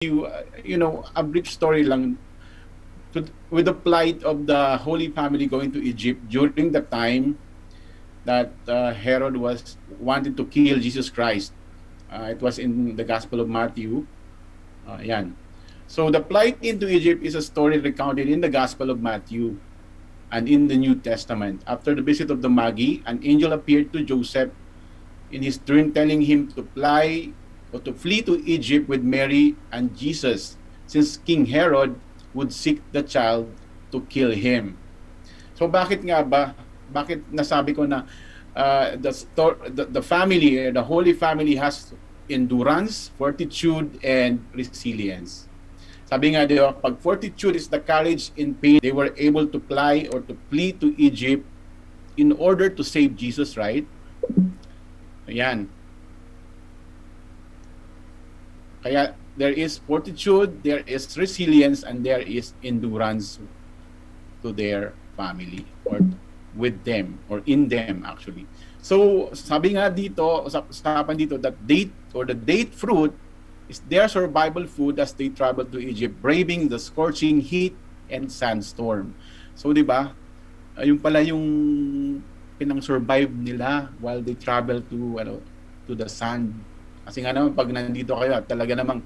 you, a brief story lang with the plight of the Holy Family going to Egypt during the time that Herod was wanted to kill Jesus Christ. It was in the Gospel of Matthew. Yan. So the flight into Egypt is a story recounted in the Gospel of Matthew and in the New Testament. After the visit of the Magi, an angel appeared to Joseph in his dream, telling him to fly or to flee to Egypt with Mary and Jesus, since King Herod would seek the child to kill him. So bakit nga ba? Bakit nasabi ko na the family, the Holy Family has endurance, fortitude, and resilience. Sabi nga, diba, pag fortitude is the courage in pain, they were able to fly or to flee to Egypt in order to save Jesus, right? Ayan. Kaya there is fortitude, there is resilience, and there is endurance to their family or with them or in them actually. So sabi nga dito, usapan dito that the date fruit is their survival food as they travel to Egypt, braving the scorching heat and sandstorm. So di ba? Yung pala yung pinang-survive nila while they travel to the sun. Kasi nga naman pag nandito kayo, talaga namang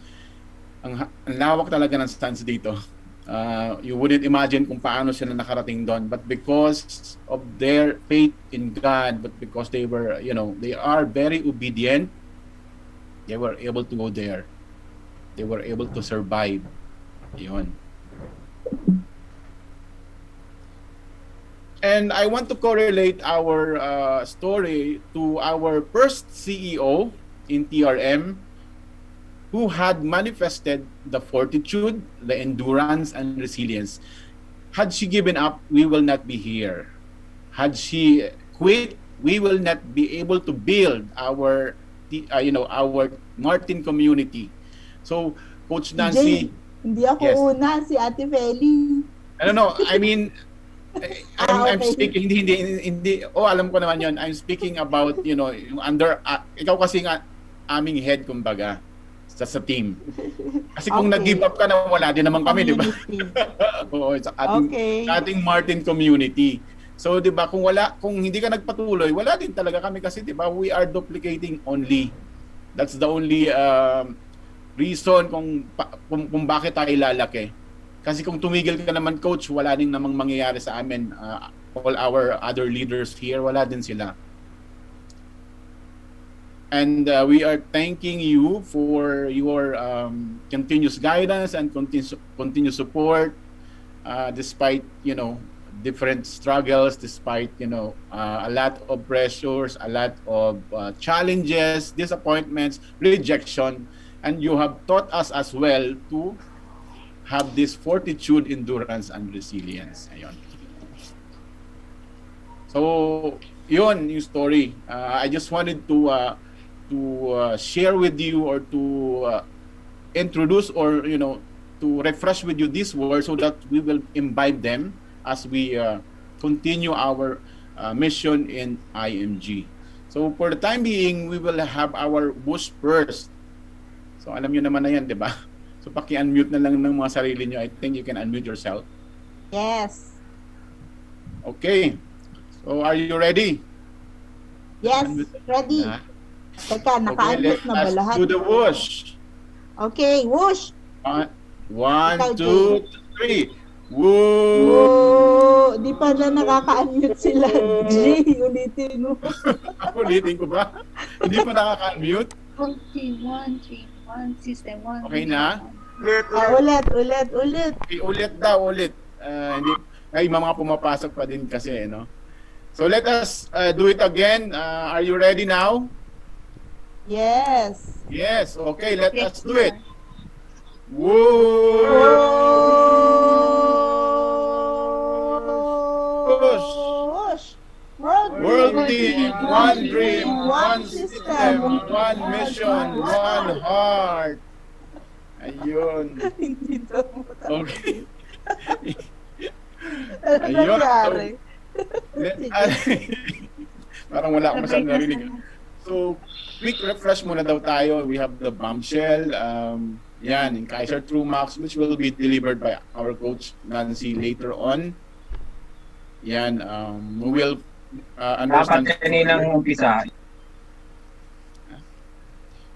ang lawak talaga ng sands dito. You wouldn't imagine kung paano sila nakarating doon, but because of their faith in God, but because they were, they are very obedient, they were able to go there. They were able to survive. Yun. And I want to correlate our story to our first CEO in TRM, who had manifested the fortitude, the endurance, and resilience. Had she given up, we will not be here. Had she quit, we will not be able to build our Martin community. So, Coach Nancy, hindi ako yes. Una, si Ate Feli. I don't know. I mean, I'm okay. speaking hindi. Oh, alam ko naman 'yon. I'm speaking about, yung under ikaw kasi nga aming head kumbaga sa team. Kasi kung nag-give up ka na, wala din naman kami, di ba? Oo, sa ating Martin community. So, di ba, kung hindi ka nagpatuloy, wala din talaga kami kasi, di ba, we are duplicating only. That's the only reason kung bakit tayo lalaki. Kasi kung tumigil ka naman, Coach, wala din namang mangyayari sa amin. All our other leaders here, wala din sila. And we are thanking you for your continuous guidance and continuous support, despite different struggles, despite a lot of pressures, a lot of challenges, disappointments, rejection, and you have taught us as well to have this fortitude, endurance, and resilience. Ayun. So yun yung story. I just wanted to share with you or to introduce or to refresh with you these words so that we will imbibe them as we continue our mission in IMG. So for the time being, we will have our bush first. So alam nyo naman na yan, di ba? So paki-unmute na lang ng mga sarili nyo. I think you can unmute yourself. Yes. Okay. So are you ready? Yes, ready. Teka, naka-unmute na ba lahat? Do the whoosh. Okay, whoosh. 1, 2, 3. Whoo! Whoa! Di pa na nakaka-unmute sila. G, ulitin mo. Ulitin ko ba? Hindi pa nakaka-unmute? 1, system 1. Okay na? Ulit. Okay, ulit daw. Hindi, ay, mga pumapasok pa din kasi, no? So let us do it again. Are you ready now? Yes. Yes, okay, let us do it. Whoa! Whoosh! World team, one dream, one system, one mission, one heart. Ayun. Hindi daw. Okay. Ano nangyari? Parang wala akong masyadong narinig. So, quick refresh muna daw tayo. We have the bombshell. Yan, in Kaiser Troo Max, which will be delivered by our coach Nancy later on. Yan, we will understand. Dapat kaninang umpisa.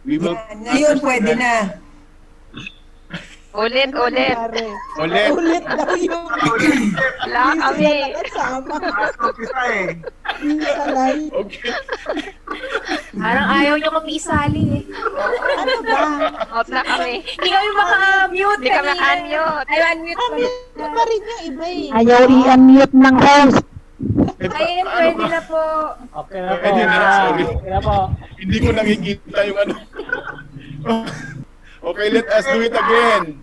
We will. Yan, ngayon pwede na. Ulit. Ulit. Ulit daw yung Wala kami. nakasama. Umpisa eh. Salay. Okay. Parang ayaw nyo kami isali eh. Ano ba? Out na kami. Hindi kami maka-mute. Hindi kami unmute. Ay, unmute kami. Ano pa rin yung iba eh. Ayaw i-unmute ng host. Ayun, pwede na po. Okay na po. Pwede na, sorry. Okay na po. Hindi ko nakikita yung ano. Okay, let us do it again.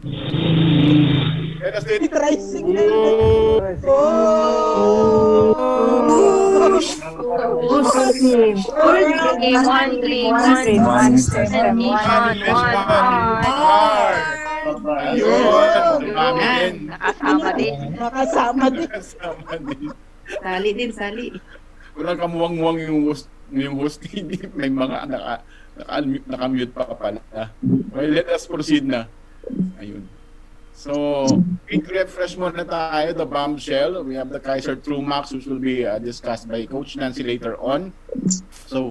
Let us do it. Tricycle. One step. Ayun. Marami din. Nakasama din. Nakasama din. Kasama din. Sali. Walang kamuwang-muwang yung host. Hindi, may mga naka-mute pa pala. Well, let us proceed na. Ayun. So, quick refresh muna tayo, the bombshell. We have the Kaiser Troo Max, which will be discussed by Coach Nancy later on. So,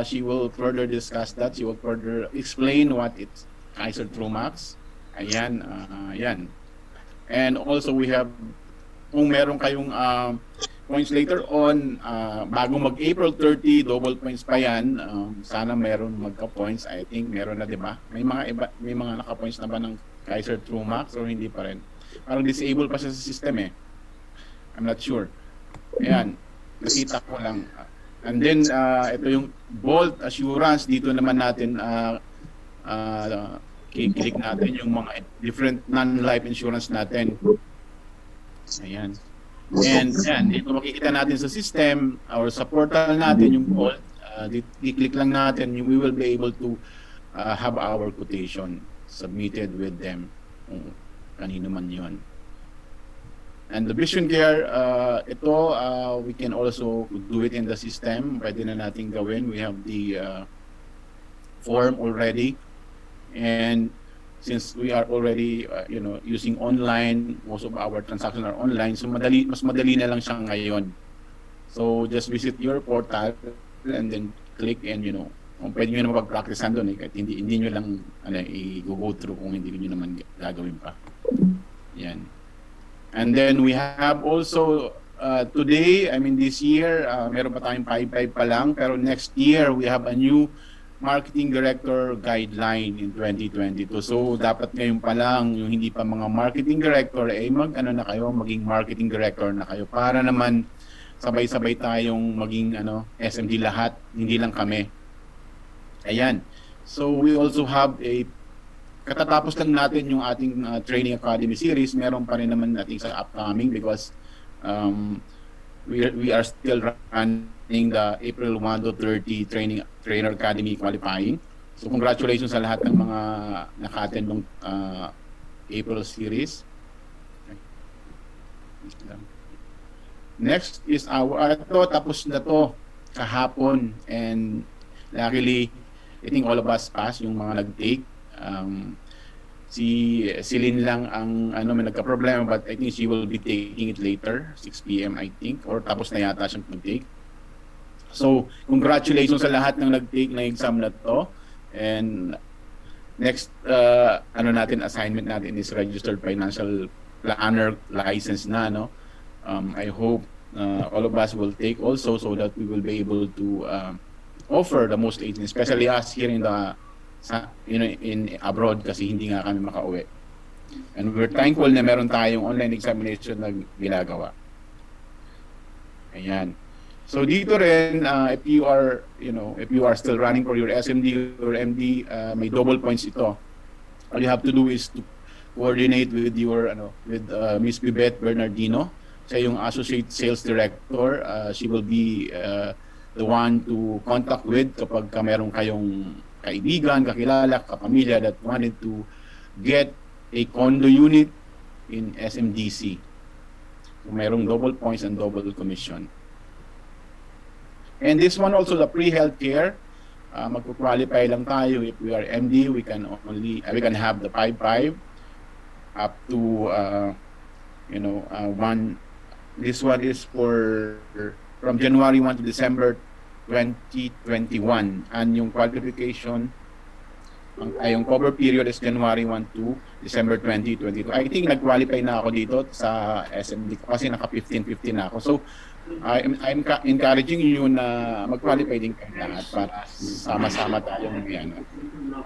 she will further discuss that. She will further explain what it's Kaiser Troo Max. Ayan, ayan. And also, we have, kung meron kayong points later on, bago mag-April 30, double points pa yan. Sana meron magka-points. I think meron na, di ba? May mga naka-points na ba ng Kaiser Troo Max or hindi pa rin? Parang disabled pa siya sa system eh. I'm not sure. Ayan, nakita ko lang. And then, ito yung Bolt Assurance. Dito naman natin kiklik natin yung mga different non-life insurance natin. Ayan. And yan, dito makikita natin sa system or sa portal natin yung Bolt. I-click lang natin, we will be able to have our quotation submitted with them kung kanino man yon. And the vision care, ito, we can also do it in the system. Pwede na natin gawin. We have the form already. And since we are already using online, most of our transactions are online, so mas madali na lang siya ngayon. So just visit your portal and then click and kung pwede nyo naman pag-practicean doon kahit hindi nyo lang i-go through kung hindi nyo naman gagawin pa. Yan. And then we have also today, I mean this year, meron pa tayong 5-5 pa lang, pero next year we have a new marketing director guideline in 2022. So dapat ngayon pa lang yung hindi pa mga marketing director maging marketing director na kayo para naman sabay-sabay tayong maging SMD lahat, hindi lang kami. Ayan. So we also have katatapos lang natin yung ating training academy series. Meron pa rin naman natin sa upcoming because we are still running the April 1 to 30 trainer academy qualifying. So congratulations sa lahat ng mga naka-attend ng April series. Next is tapos na to kahapon, and luckily I think all of us passed, yung mga nag-take. Si Celine lang ang may nagka-problema, but I think she will be taking it later, 6 PM I think, or tapos na yata siyang mag-take. So, congratulations sa lahat ng nag-take na exam na to. And next assignment natin is registered financial planner license na, I hope all of us will take also so that we will be able to offer the most agents, especially us here in in abroad kasi hindi nga kami makauwi. And we're thankful na meron tayong online examination na ginagawa. Ayan. So dito rin, if you are still running for your SMD or MD, may double points ito. All you have to do is to coordinate with your with Miss Bibet Bernardino, siya yung Associate Sales Director. She will be the one to contact with kapag meron kayong kaibigan, kakilala, kapamilya that wanted to get a condo unit in SMDC. So merong double points and double commission. And this one also, the pre-healthcare, magko-qualify lang tayo. If we are MD, we can have the 5-5 up to one. This one is for from January 1 to December 2021, and yung qualification, yung cover period is January 1 to December 2022. I think nag-qualify na ako dito sa SMD kasi naka 15-15 na ako. So I'm encouraging you na mag-qualify din kayo lahat para sama-sama tayong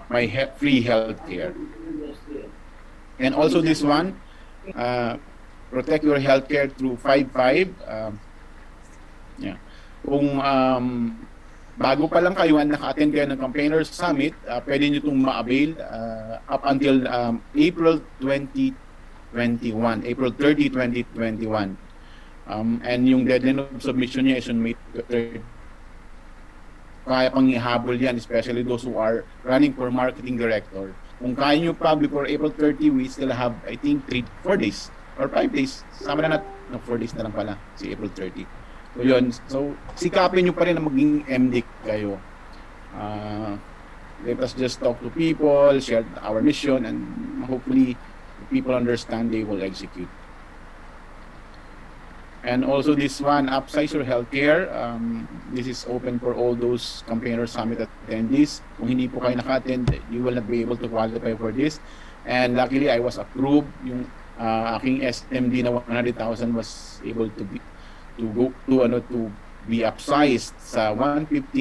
may free healthcare. And also this one, protect your healthcare through 5-5. Kung bago pa lang kayo at naka-attend kayo ng Campaigners Summit, pwede nyo itong ma-avail up until April 2021, April 30, 2021. And yung deadline of submission niya is on May 3rd. Kaya pang ihabol yan, especially those who are running for marketing director. Kung kaya nyo pa before April 30, we still have, I think, 4 days or 5 days. Sama na natin, 4 days na lang pala, si April 30. So yun, so sikapin nyo pa rin na maging MD kayo. Let us just talk to people, share our mission, and hopefully people understand, they will execute. And also this one, upsize your healthcare. This is open for all those Campaigner Summit attendees. Kung hindi po kayo naka-attend, you will not be able to qualify for this. And luckily, I was approved. Yung aking SMD na 100,000 was able to be upsized sa 150,000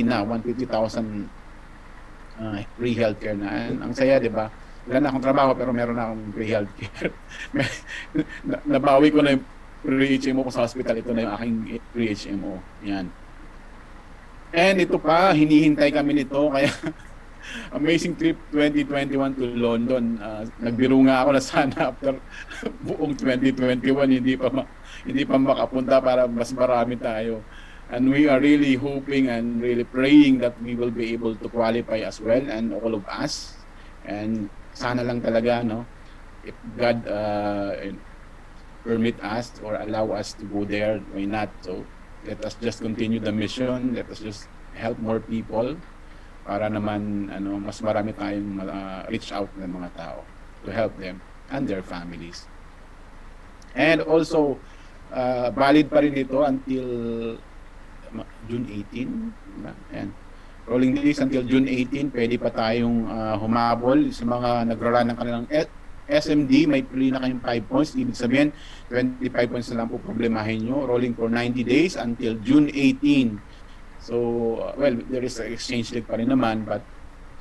free healthcare na. And ang saya, di ba? Wala na akong trabaho pero meron na akong free healthcare. Nabawi ko na yung free HMO ko sa hospital. Ito na yung aking free HMO. Yan. And ito pa, hinihintay kami nito. Kaya amazing trip 2021 to London. Nagbiro nga ako na sana after buong 2021 hindi pa makapunta para mas marami tayo. And we are really hoping and really praying that we will be able to qualify as well, and all of us. And sana lang talaga, no, if God permit us or allow us to go there, why not? So let us just continue the mission. Let us just help more people para naman mas marami tayong reach out ng mga tao to help them and their families. And also valid pa rin ito until June 18. And rolling days until June 18, pwede pa tayong humabol sa mga nagra-run ng kanilang SMD. May free na kayong 5 points. Ibig sabihin 25 points na lang po problemahin nyo. Rolling for 90 days until June 18. So, well, there is an exchange rate pa rin naman, but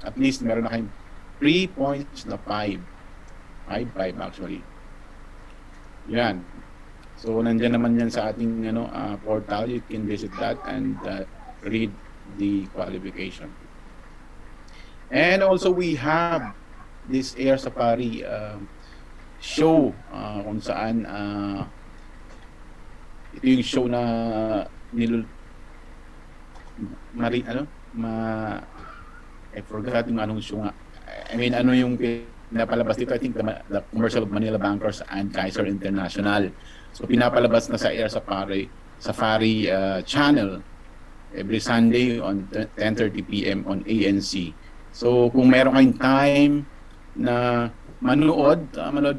at least meron na kayong 3 points na 5. 5 actually. Yan. So, nandyan naman yan sa ating portal. You can visit that and read the qualification. And also, we have this Air Safari show kung saan ito yung show na I forgot yung anong show nga. I mean, ano yung pinapalabas dito? I think the commercial of Manila Bankers and Kaiser International. So pinapalabas na sa Air Safari channel every Sunday on 10:30 PM on ANC. So kung meron kayong time na manood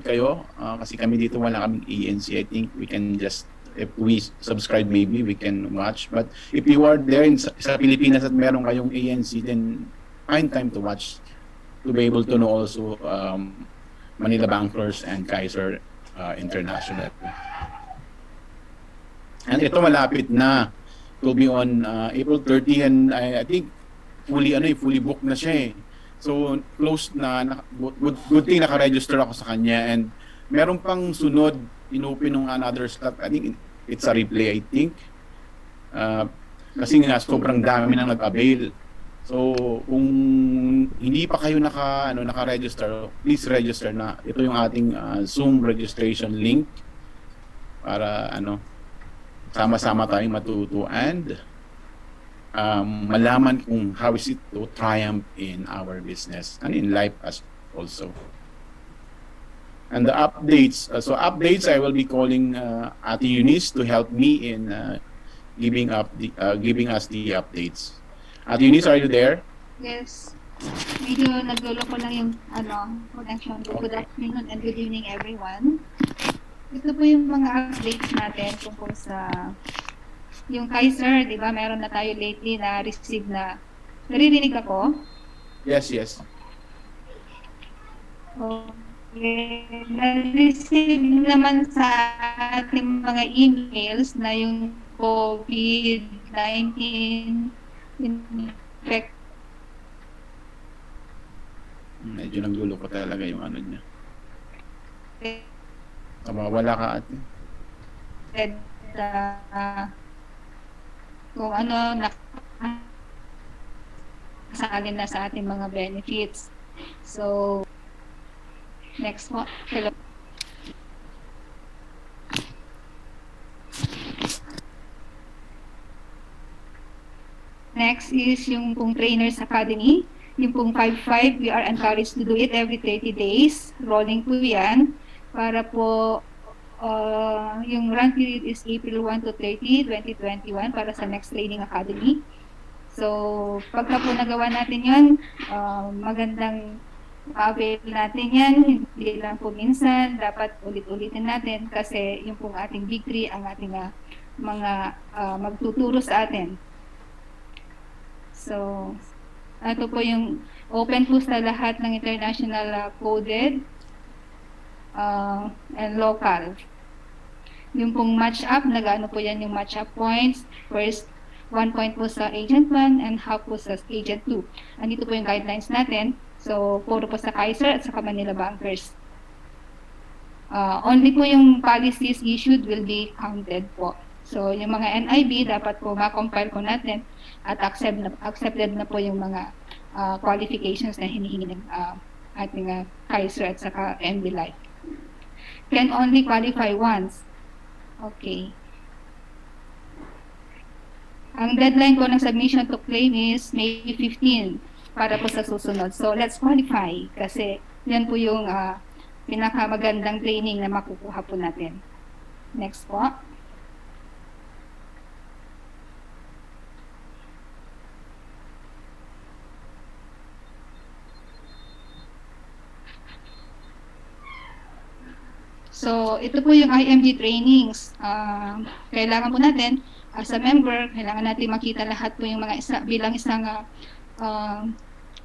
kayo, kasi kami dito wala kaming ANC. I think we can just, if we subscribe, maybe we can watch. But if you are there sa Pilipinas at meron kayong ANC, then find time to watch to be able to know also Manila Bankers and Kaiser International. And ito malapit na. It will be on April 30, and I think fully booked na siya eh. So close na, good thing naka-register ako sa kanya, and meron pang sunod, inopen ng another slot. I think it's a replay, I think. Kasi nga sobrang dami nang nag-avail. So kung hindi pa kayo naka-register, please register na. Ito yung ating Zoom registration link para sama-sama tayong matuto and malaman kung how is it to triumph in our business and in life as also. And the updates, I will be calling Ate Eunice to help me in giving us the updates. Ate Eunice, are you there? Yes. Medyo naglolo ko lang yung connection ko. Good Okay. afternoon and good evening everyone. Ito po yung mga updates natin tungkol sa yung Kaiser, di ba? Meron na tayo lately na receive na naririnig ako. Yes, yes. Okay. Na-receive naman sa ating mga emails na yung COVID-19 infect. Medyo nagdulo ko talaga yung ano niya. Wala ka ate. Kung ano nakasali na sa ating mga benefits. So, next po. Hello. Next is yung pong Trainers Academy. Yung pong 5-5, we are encouraged to do it every 30 days. Rolling po yan. Para po, yung run period is April 1 to 30, 2021 para sa next training academy. So, pagka po nagawa natin yan, magandang avail natin yan. Hindi lang po minsan, dapat ulit-ulitin natin kasi yung pong ating big three ang ating mga magtuturo sa atin. So, ito po yung open po sa lahat ng international coded and local. Yung pong match up, nag-ano po yan yung match up points. First, 1 point po sa agent 1 and half po sa agent 2. Andito po yung guidelines natin. So, puro po sa Kaiser at sa Manila Bankers. Only po yung policies issued will be counted po. So, yung mga NIB, dapat po ma-compile po natin at accepted na po yung mga qualifications na hinihingi ng ating Kaiser at saka MB Life. Can only qualify once. Okay. Ang deadline po ng submission to claim is May 15 para po sa susunod. So, let's qualify kasi yan po yung pinakamagandang training na makukuha po natin. Next po. So, ito po yung IMG trainings. Kailangan po natin, as a member, kailangan natin makita lahat po yung mga bilang isang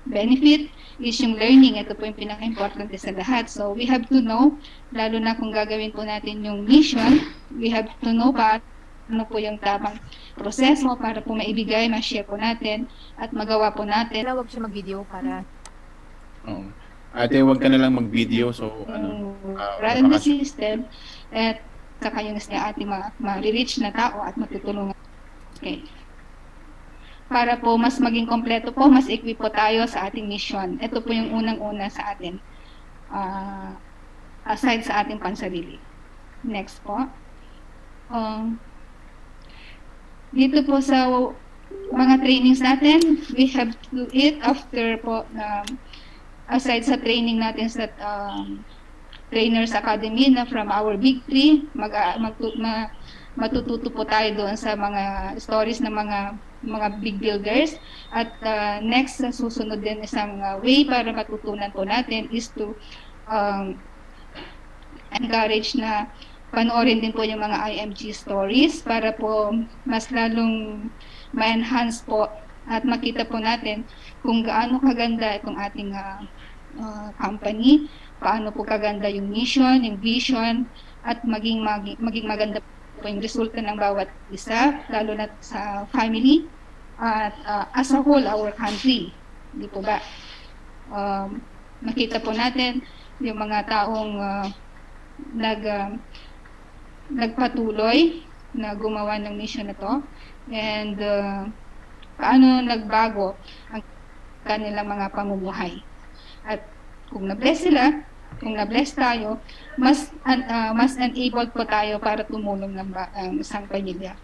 benefit is yung learning. Ito po yung pinaka-importante sa lahat. So, we have to know, lalo na kung gagawin po natin yung mission, we have to know ano po yung tamang proseso para po maibigay, ma-share po natin, at magawa po natin. Huwag siya mag-video para... Oo. Ate, huwag ka na lang mag-video. So, run the system at saka yung ating ma-reach na tao at matutulungan. Okay. Para po mas maging kompleto po, mas equip po tayo sa ating mission. Ito po yung unang-una sa atin. Aside sa ating pansarili. Next po. Dito po sa mga trainings natin, we have to do it after po aside sa training natin sa Trainers Academy na from our big three, matututo po tayo doon sa mga stories ng mga big builders. At next, susunod din isang way para matutunan po natin is to encourage na panoorin din po yung mga IMG stories para po mas lalong ma-enhance po at makita po natin kung gaano kaganda itong ating company, paano po kaganda yung mission, yung vision, at maging maganda po yung resulta ng bawat isa, lalo na sa family, at as a whole, our country. Di po ba? Makita po natin yung mga taong nagpatuloy na gumawa ng mission na to, and paano nagbago ang kanilang mga pamumuhay. At kung na-bless sila, kung na-bless tayo, mas enabled po tayo para tumulong ng isang pamilya.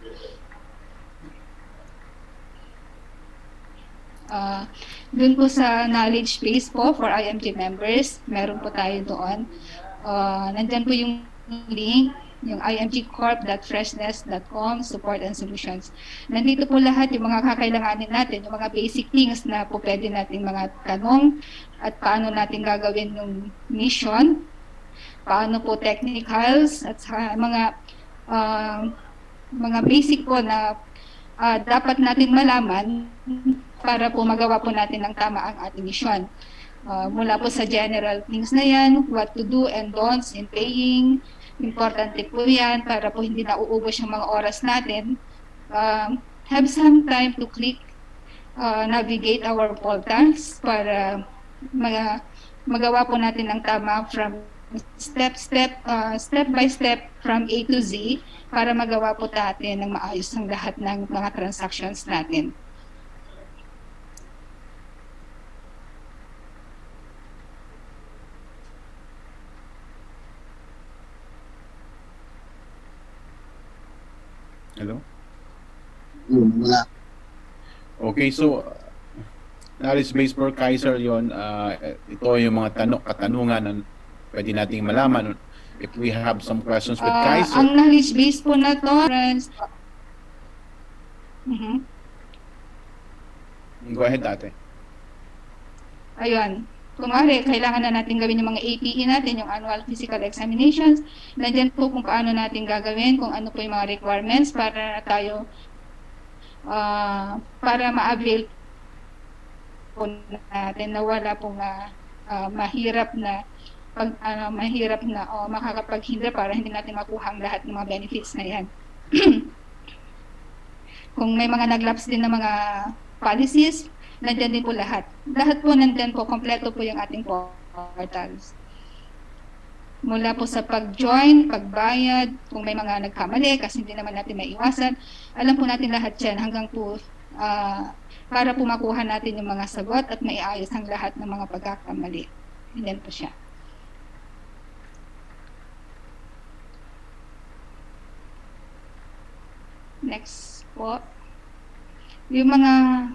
Doon po sa knowledge base po for IMG members, meron po tayo doon. Nandyan po yung link, yung imgcorp.freshness.com, support and solutions. Nandito po lahat yung mga kakailanganin natin, yung mga basic things na po pwede nating mga tanong at paano natin gagawin yung mission, paano po technicals at mga basic po na dapat natin malaman para po magawa po natin ng tama ang ating mission. Mula po sa general things na yan, what to do and don'ts in paying, importante po yan para po hindi nauubos yung mga oras natin. Have some time to click, navigate our portals para magawa po natin ng tama from step by step from A to Z para magawa po natin ng maayos ang lahat ng mga transactions natin. Hello? Wala. Okay, so knowledge base for Kaiser yon, ito yung mga katanungan na pwede nating malaman if we have some questions with Kaiser. Ang knowledge base po na to, friends. Go ahead, ate. Ayun. Kunwari, kailangan na natin gawin yung mga APE natin, yung annual physical examinations. Nandiyan po kung paano natin gagawin, kung ano po yung mga requirements para tayo, para ma-avail po natin na wala pong mahirap na o makakapaghindra para hindi natin makuha ang lahat ng mga benefits na yan. Kung may mga naglaps din ng mga policies, nandiyan din po lahat. Lahat po nandiyan po, kompleto po yung ating portals. Mula po sa pag-join, pagbayad, kung may mga nagkamali, kasi hindi naman natin maiwasan, alam po natin lahat yan hanggang po para po makuha natin yung mga sagot at maiayos ang lahat ng mga pagkakamali. Yan po siya. Next po. Yung mga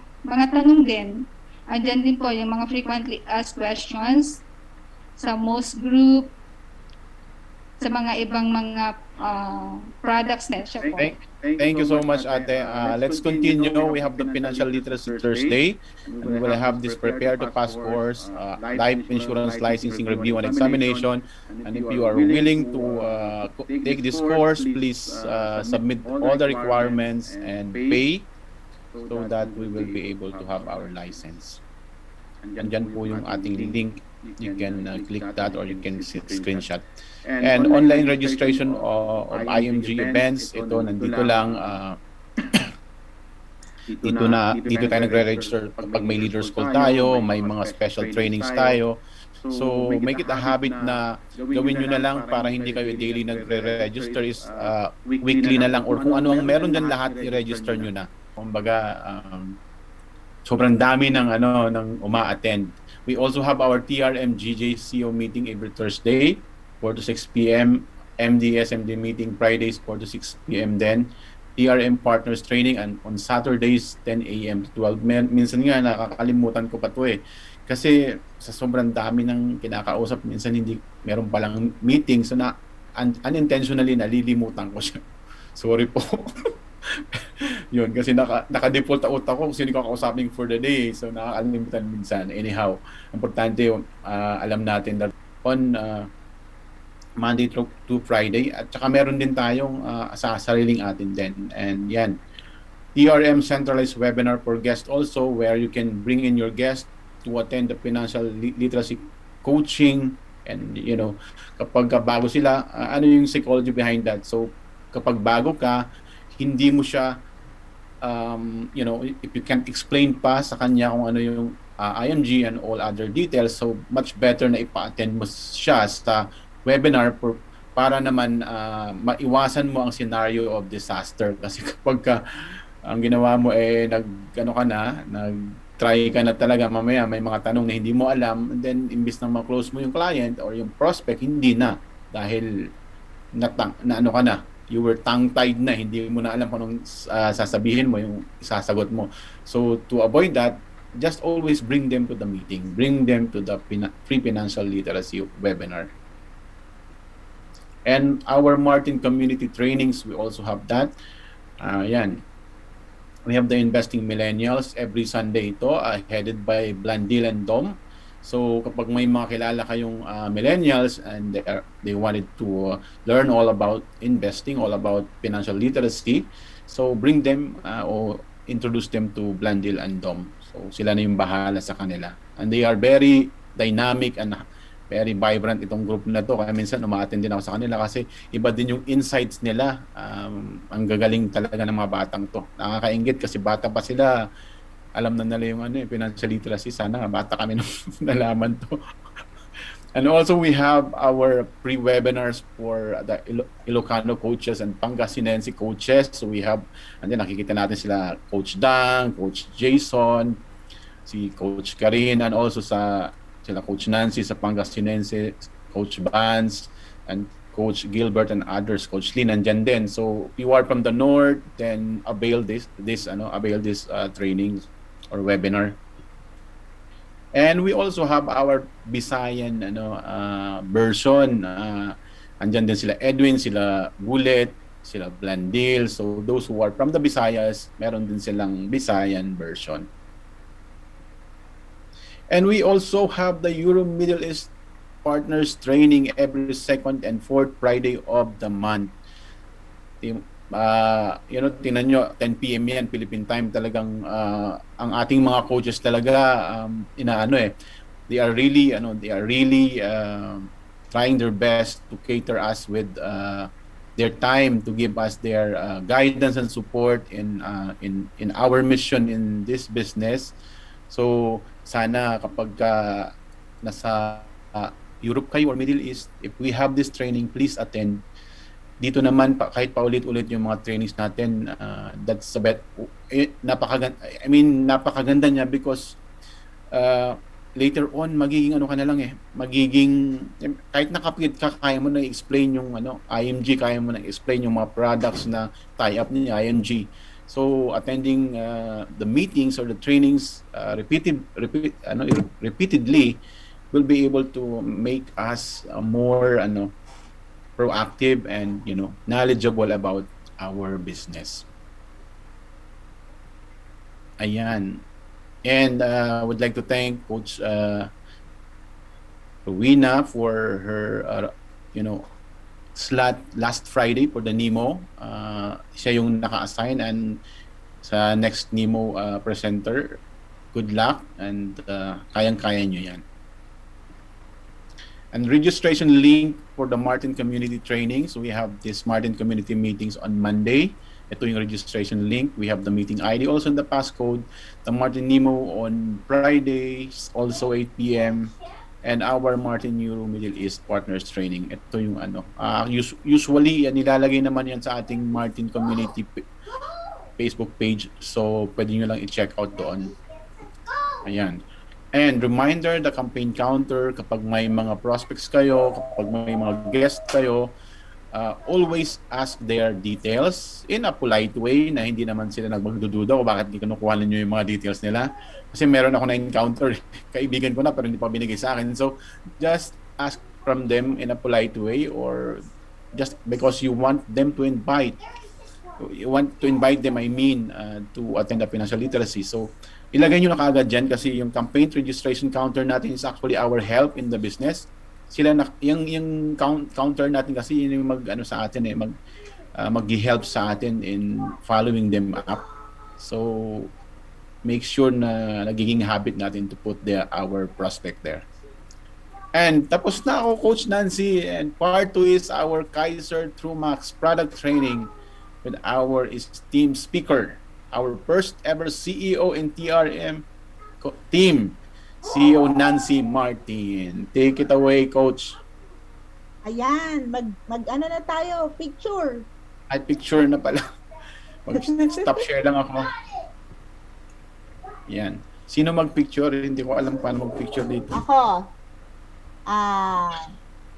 tanong din, andyan din po yung mga frequently asked questions sa most group, sa mga ibang mga products na siya po. Thank you so much, ate. Let's continue. We have the Financial Literacy Thursday. And we will have this Prepare to Pass course, life insurance licensing review and examination. And if you are willing to take this course, please submit all the requirements and pay so that we will be able to have our license. Andyan po yung ating link. You can click that or you can screenshot. And online registration of IMG events, ito nandito lang. Dito tayo nagre-register pag may leaders call tayo, may mga special trainings tayo. So make it a habit na gawin nyo na lang para hindi kayo daily nagre-register, is weekly na lang, or kung ano ang meron dyan lahat i-register nyo na. Kumbaga sobrang dami ng uma-attend. We also have our TRM GJCO meeting every Thursday, 4 to 6 p.m. MD meeting Fridays, 4 to 6 p.m. then. TRM Partners Training and on Saturdays, 10 a.m. to 12. Minsan nga, nakakalimutan ko pa to eh. Kasi sa sobrang dami ng kinakausap, minsan hindi, meron palang meeting. So unintentionally, nalilimutan ko siya. Sorry po. Yun, kasi naka-default utak ko kung sino ko kakausapin for the day. So nakakalimutan minsan. Anyhow, importante alam natin that on Monday to Friday, at saka meron din tayong sa sariling atin din. And yan, TRM centralized webinar for guests also, where you can bring in your guest to attend the financial literacy coaching. And kapag bago sila, ano yung psychology behind that? So kapag bago ka, hindi mo siya if you can't explain pa sa kanya kung ano yung IMG and all other details, so much better na ipa-attend mo siya sa webinar para naman maiwasan mo ang scenario of disaster. Kasi kapag ang ginawa mo nag-try ka na talaga, mamaya may mga tanong na hindi mo alam, and then imbis na ma-close mo yung client or yung prospect, hindi na, dahil you were tongue-tied na, hindi mo na alam kung anong sasabihin mo, yung isasagot mo. So to avoid that, just always bring them to the meeting, bring them to the free financial literacy webinar. And our Martin community trainings, we also have that. Yan. We have the Investing Millennials every Sunday ito, headed by Blandil and Dom. So kapag may mga kilala kayong millennials and they wanted to learn all about investing, all about financial literacy, so bring them or introduce them to Blandil and Dom. So sila na yung bahala sa kanila. And they are very dynamic and very vibrant itong group na to. Kaya minsan umaattend din ako sa kanila kasi iba din yung insights nila. Ang gagaling talaga ng mga batang to. Nakakaingit kasi bata pa sila. Alam na nila yung financial literacy. Sana bata kami nung nalaman to. And also we have our pre-webinars for the Ilocano coaches and Pangasinense coaches. So we have, and then nakikita natin sila Coach Dang, Coach Jason, si Coach Karin, and also sila Coach Nancy sa Pangasinense, Coach Vance, and Coach Gilbert and others, Coach Lynn, andyan din. So if you are from the north, then avail this training or webinar. And we also have our Bisayan version. Andyan din sila Edwin, sila Gulet, sila Blandil. So those who are from the Visayas, meron din silang Bisayan version. And we also have the Euro Middle East Partners Training every second and fourth Friday of the month. Tingnan nyo, 10 p.m. yan, Philippine time, talagang ang ating mga coaches talaga, they are really trying their best to cater us with their time, to give us their guidance and support in our mission in this business. So sana kapag nasa Europe kayo or Middle East, if we have this training, please attend. Dito naman kahit paulit-ulit yung mga trainings natin, that's a bit napakaganda niya because later on magiging kahit nakapit ka, kaya mo na i-explain yung IMG, kaya mo na i-explain yung mga products na tie-up ni IMG. So attending the meetings or the trainings repeatedly will be able to make us more proactive and knowledgeable about our business. Ayan. And I would like to thank Coach Rowena for her slot last Friday for the NEMO. Siya yung naka-assign, and sa next NEMO presenter, good luck and kayang-kaya nyo yan. And registration link for the Martin Community Training. So we have this Martin Community meetings on Monday. Ito yung registration link. We have the meeting ID also in the passcode. The Martin NEMO on Fridays, also 8 p.m. And our Martin Euro Middle East Partners Training. Ito yung usually nilalagay naman yan sa ating Martin Community Facebook page. So pwede nyo lang i-check out doon. Ayan. And reminder, the campaign counter, kapag may mga prospects kayo, kapag may mga guests kayo, always ask their details in a polite way na hindi naman sila nagmagdududa o bakit hindi kinukuha ninyo yung mga details nila. Kasi meron ako na-encounter, kaibigan ko na pero hindi pa binigay sa akin. So just ask from them in a polite way, or just because you want them to invite. You want to invite them, to attend the financial literacy. So ilagay nyo na kaagad dyan kasi yung campaign registration counter natin is actually our help in the business. Sila yung counter natin kasi yun yung sa atin mag-help sa atin in following them up. So make sure na nagiging habit natin to put our prospect there. And tapos na ako, Coach Nancy, and part 2 is our Kaiser Troo Max product training with our esteemed speaker, our first ever CEO in TRM team, CEO Nancy Martin. Take it away, Coach. Ayan, mag-ano na tayo, picture. Ay, picture na pala. Mag-stop share lang ako. Yan. Sino mag-picture? Hindi ko alam paano mag-picture dito. Ako.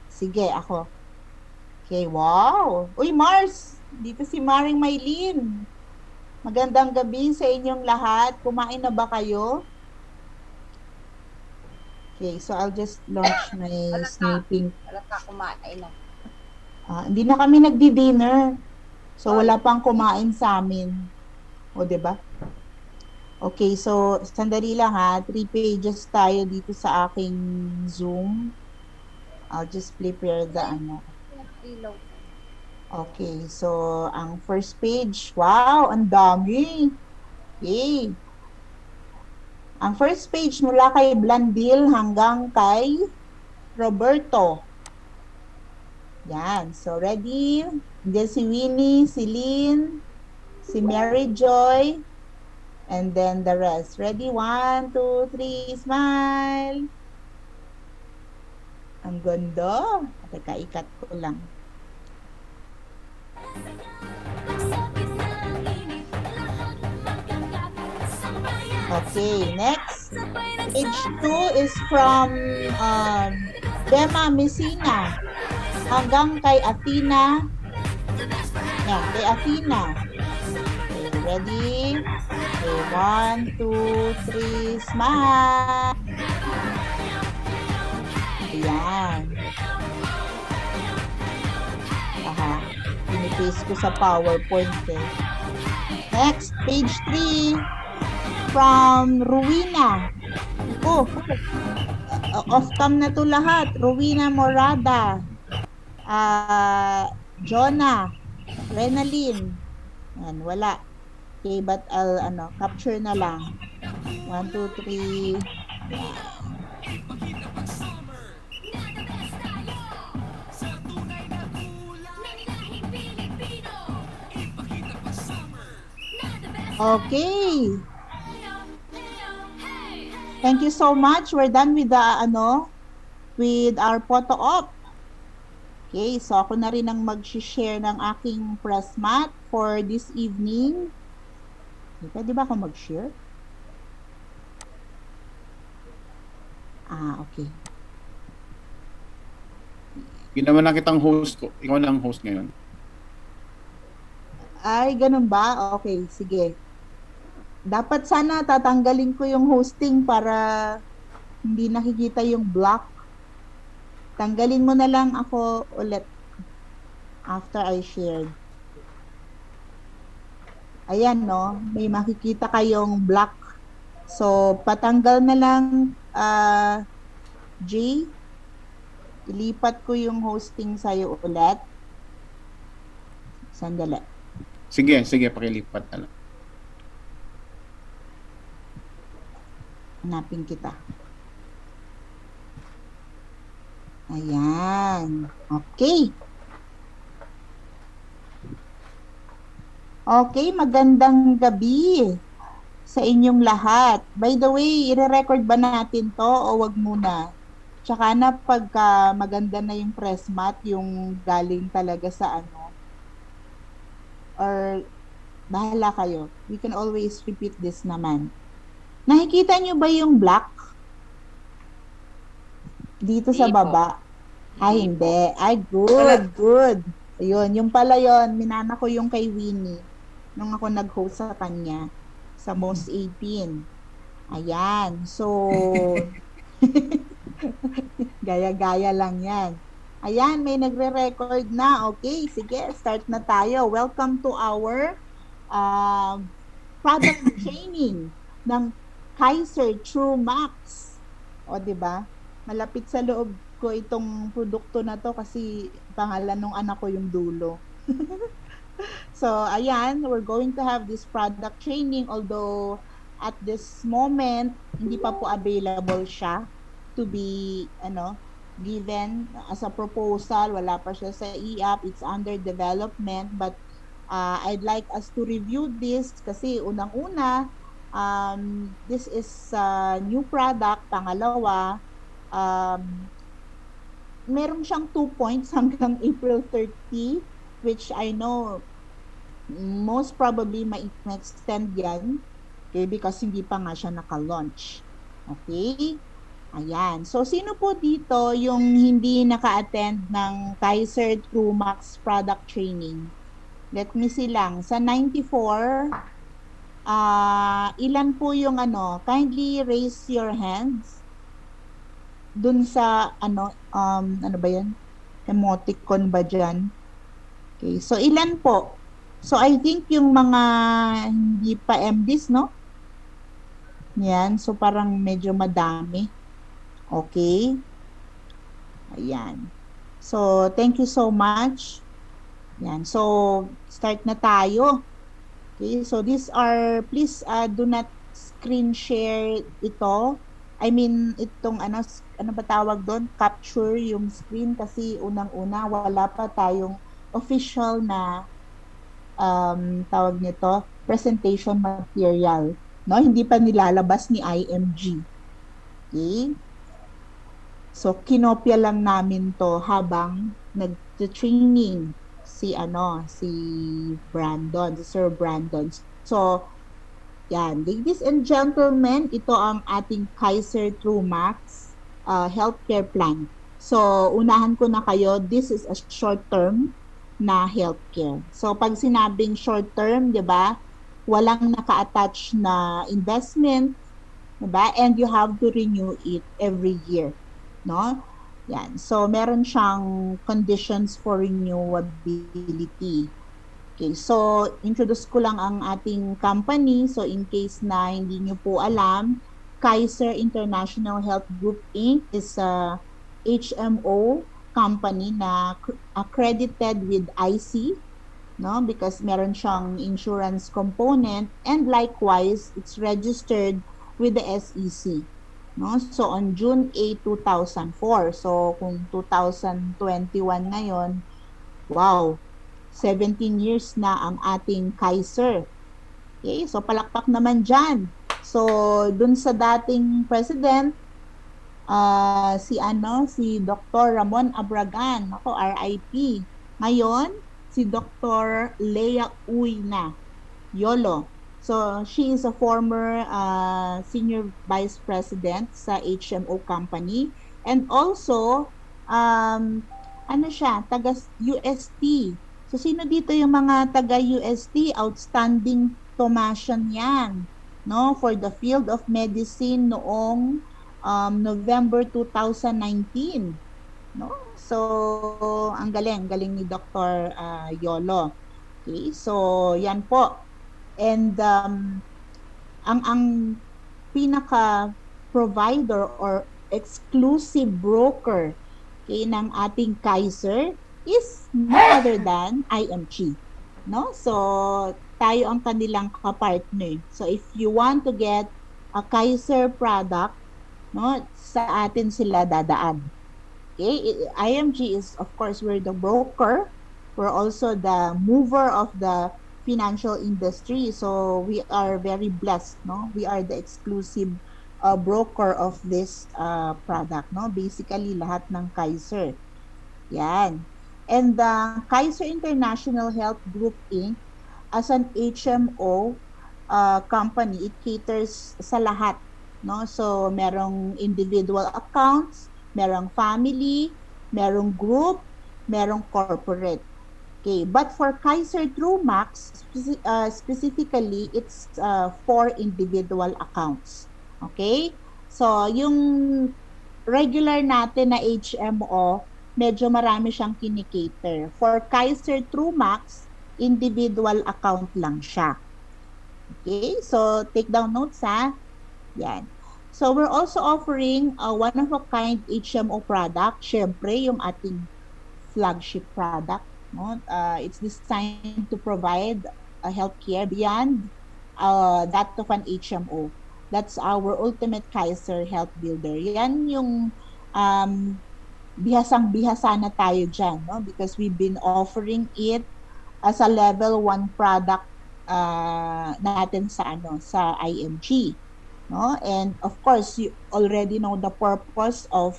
Sige, ako. Okay, wow. Uy, Mars, dito si Maring Maylin. Magandang gabi sa inyong lahat. Kumain na ba kayo? Okay, so I'll just launch my sniping. Alata, kumain na. Hindi na kami nagdi-dinner. So, wala pang kumain sa amin. O, diba? Okay, so, sandali lang ha. 3 pages tayo dito sa aking Zoom. I'll just prepare the ano. Okay, so, ang first page. Wow, ang dami. Yay! Ang first page mula kay Blandil hanggang kay Roberto. Yan. So, ready? Then si Winnie, si Lynn, si Mary Joy, and then the rest. Ready? 1, 2, 3, smile! Ang ganda. Teka, ikat ko lang. Okay, next. Page 2 is from Dema Messina hanggang kay Athena. Yan, kay Athena. Okay, ready? Okay, 1, 2, 3, smile! Ayan. Pinipaste ko sa PowerPoint eh. Next, page 3 from Ruina. Off-cam na to lahat. Ruina Morada. Jonah. Renalyn. Yan, wala. Okay, but I'll capture na lang. 1, 2, 3. Yan. Okay. Thank you so much. We're done with the with our photo op. Okay, so ako na rin ang mag-share ng aking press mat for this evening. Pwede ba ako mag-share? Okay. Ginawa na kitang host ko. Ikaw na ang host ngayon. Ay, ganun ba? Okay, sige. Dapat sana tatanggalin ko yung hosting para hindi nakikita yung block. Tanggalin mo na lang ako ulit after I shared. Ayan, no? May makikita kayong block. So, patanggal na lang, Jay. Ilipat ko yung hosting sa'yo ulit. Sandali. Sige, pakilipat na lang. Hanapin kita. Ayan. Okay. Okay, magandang gabi sa inyong lahat. By the way, i-record ba natin to o wag muna? Tsaka na pagka maganda na yung press mat, yung galing talaga sa or bahala kayo. We can always repeat this naman. Nakikita nyo ba yung black? Dito sa baba? Ay, hindi. Ay, good. Ayun, yung pala yun. Minana ko yung kay Winnie nung ako nag-host sa kanya sa Most 18. Ayan. So, gaya-gaya lang yan. Ayan, may nagre-record na. Okay, sige, start na tayo. Welcome to our product training ng Kaiser Troo Max. O, diba? Malapit sa loob ko itong produkto na to kasi pangalan ng anak ko yung dulo. So, ayan, we're going to have this product training, although at this moment, hindi pa po available siya to be, given as a proposal. Wala pa siya sa e-app. It's under development. But I'd like us to review this kasi unang-una, this is a new product. Pangalawa, meron siyang 2 points hanggang April 30, which I know most probably ma-extend yan. Okay, because hindi pa nga siya naka-launch. Okay? Ayan. So, sino po dito yung hindi naka-attend ng Kaiser Troo Max product training? Let me see lang. Sa 94, ilan po yung kindly raise your hands dun sa ano ba yan? Emoticon ba dyan? Okay, so ilan po? So I think yung mga hindi pa MDs, no? Yan, so parang medyo madami. Okay. Ayan. So, thank you so much. Yan. So, start na tayo. Okay, so these are, please do not screen share ito. I mean, itong ano ba tawag doon? Capture yung screen kasi unang-una wala pa tayong official na tawag nito, presentation material. No, hindi pa nilalabas ni IMG. Okay? So, kinopya lang namin to habang nag-training si Brandon, si Sir Brandon. So, yan. Ladies and gentlemen, ito ang ating Kaiser Troo Max healthcare plan. So, unahan ko na kayo, this is a short-term na healthcare. So, pag sinabing short-term, di ba, walang naka-attach na investment, di ba? And you have to renew it every year. No? Yan. So, meron siyang conditions for renewability. Okay, so introduce ko lang ang ating company. So, in case na hindi nyo po alam, KAISER International Health Group Inc. is a HMO company na accredited with IC, no? Because meron siyang insurance component, and likewise, it's registered with the SEC. No? So, on June 8, 2004. So, kung 2021 ngayon, wow, 17 years na ang ating KAISER. Okay, so palakpak naman dyan. So, dun sa dating president, si Dr. Ramon Abragan, ako, RIP. Ngayon, si Dr. Lea Uy na, YOLO. So, she is a former senior vice president sa HMO company. And also, taga UST. So, sino dito yung mga taga UST? Outstanding Thomasian yan, no? For the field of medicine noong November 2019. No? So, ang galing ni Dr. Yolo. Okay, so, yan po. And ang pinaka provider or exclusive broker ng ating KAISER is no other than IMG, no? So tayo ang kanilang kapartner. So if you want to get a KAISER product, no, sa atin sila dadaan. Okay, IMG is, of course, we're the broker. We're also the mover of the financial industry. So we are very blessed, no? We are the exclusive broker of this product, no? Basically lahat ng KAISER. Yan. And the KAISER International Health Group Inc. as an HMO company, it caters sa lahat, no? So merong individual accounts, merong family, merong group, merong corporate. Okay, but for Kaiser Troo Max, specifically, it's for individual accounts. Okay? So, yung regular natin na HMO, medyo marami siyang kinikater. For Kaiser Troo Max, individual account lang siya. Okay? So, take down notes, ha? Yan. So, we're also offering a one-of-a-kind HMO product. Siyempre, yung ating flagship product. No? It's designed to provide healthcare beyond that of an HMO. That's our ultimate KAISER health builder. Yan yung bihasang-bihasa na tayo dyan, no? Because we've been offering it as a level 1 product natin sa IMG. No? And of course, you already know the purpose of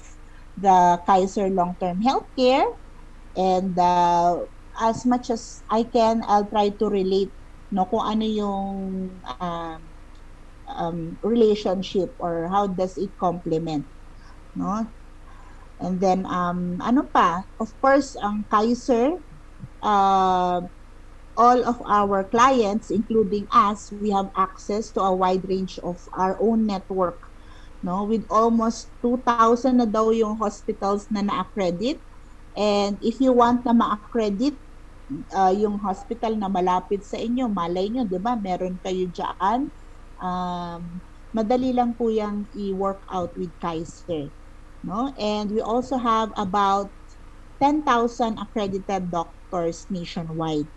the KAISER long-term healthcare. And as much as I can, I'll try to relate, no, kung ano yung relationship or how does it complement, no? And then ano pa, of course, ang KAISER, all of our clients, including us, we have access to a wide range of our own network, no? With almost 2,000 na daw yung hospitals na na-accredit. And if you want na ma-accredit yung hospital na malapit sa inyo, malay nyo, di ba, meron kayo dyan, madali lang po yung i-work out with Kaiser. No? And we also have about 10,000 accredited doctors nationwide.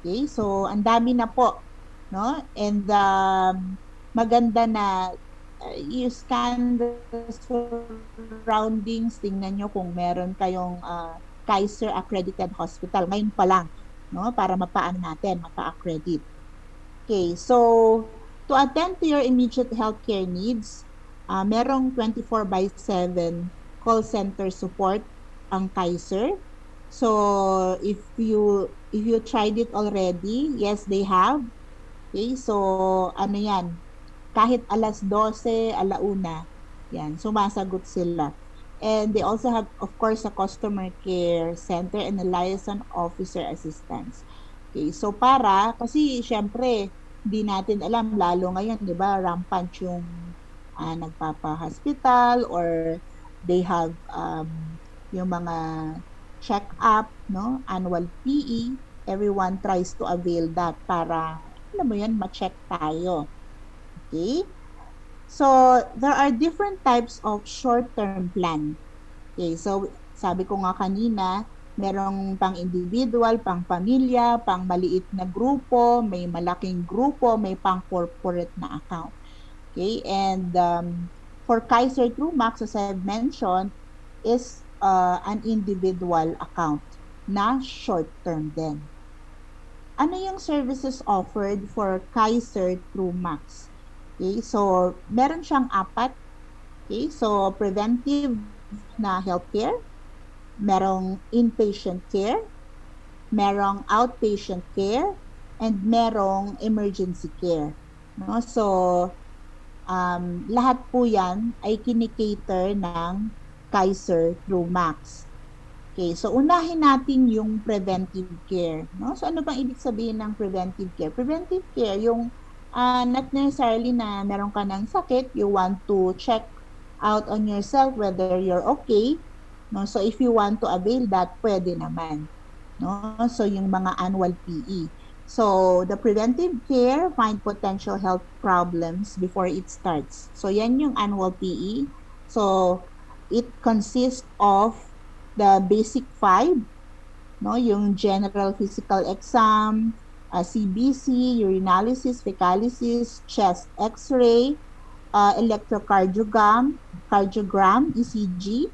Okay? So, ang dami na po. No? And maganda na you scan the surroundings, tingnan nyo kung meron kayong Kaiser accredited hospital. Ngayon pa lang, no? Para mapa-accredit. Okay, so to attend to your immediate healthcare needs, merong 24/7 call center support ang Kaiser. So if you tried it already, yes, they have. Okay, so ano yan? Kahit alas 12, alauna, yan, sumasagot sila. And they also have, of course, a customer care center and a liaison officer assistance. Okay, so kasi syempre, di natin alam, lalo ngayon, di ba, rampant yung nagpapa-hospital or they have yung mga check-up, no, annual PE, everyone tries to avail that para, alam mo yan, ma-check tayo. Okay? So, there are different types of short-term plan. Okay, so sabi ko nga kanina, merong pang individual, pang pamilya, pang maliit na grupo, may malaking grupo, may pang corporate na account. Okay, and for Kaiser Troo Max, as I've mentioned, is an individual account na short-term din. Ano yung services offered for Kaiser Troo Max? Okay, so meron siyang 4. Okay, so preventive na healthcare, merong inpatient care, merong outpatient care, and merong emergency care. No? So, lahat po yan ay kinikater ng Kaiser Troo Max. Okay, so unahin natin yung preventive care. No? So, ano bang ibig sabihin ng preventive care? Preventive care, yung not necessarily na meron ka ng sakit, you want to check out on yourself whether you're okay. No? So, if you want to avail that, pwede naman. No? So, yung mga annual PE. So, the preventive care, find potential health problems before it starts. So, yan yung annual PE. So, it consists of the basic 5, no? Yung general physical exam, CBC, urinalysis, fecalysis, chest x-ray, electrocardiogram, ECG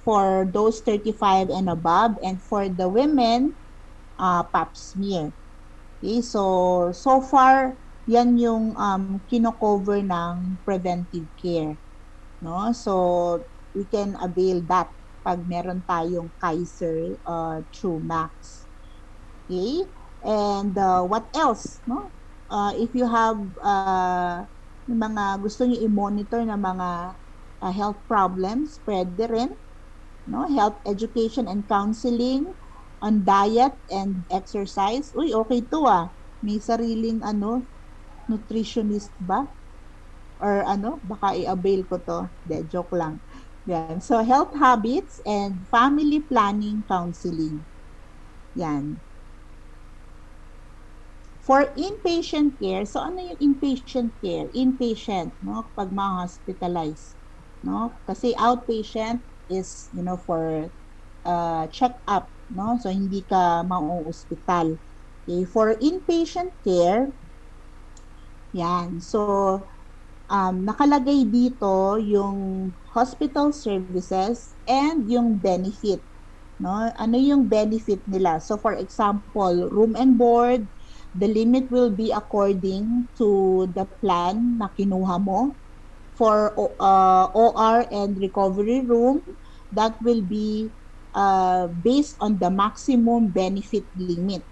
for those 35 and above, and for the women, pap smear. Okay, so far, yan yung kino-cover ng preventive care. No? So, we can avail that pag meron tayong Kaiser Troo Max. Okay? And what else? No? If you have mga gusto niyo i-monitor na mga health problems, pwede rin. No? Health education and counseling on diet and exercise. Uy, okay to May sariling nutritionist ba? Or baka i-avail ko to. De, joke lang. Yan. So, health habits and family planning counseling. Yan. For inpatient care, so ano yung inpatient care? Inpatient, no? Pag ma-hospitalize, no? Kasi outpatient is, for check-up, no? So, hindi ka mau-hospital. Okay. For inpatient care, yan. So, nakalagay dito yung hospital services and yung benefit, no? Ano yung benefit nila? So, for example, room and board, the limit will be according to the plan na kinuha mo. For OR and recovery room, that will be based on the maximum benefit limit,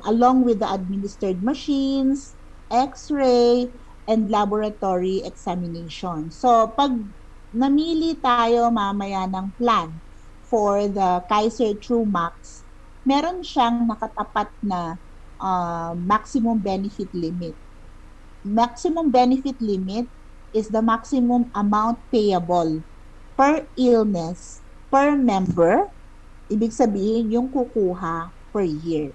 along with the administered machines, x-ray, and laboratory examination. So, pag namili tayo mamaya ng plan for the Kaiser Troo Max, meron siyang nakatapat na maximum benefit limit. Maximum benefit limit is the maximum amount payable per illness per member ibig sabihin yung kukuha per year.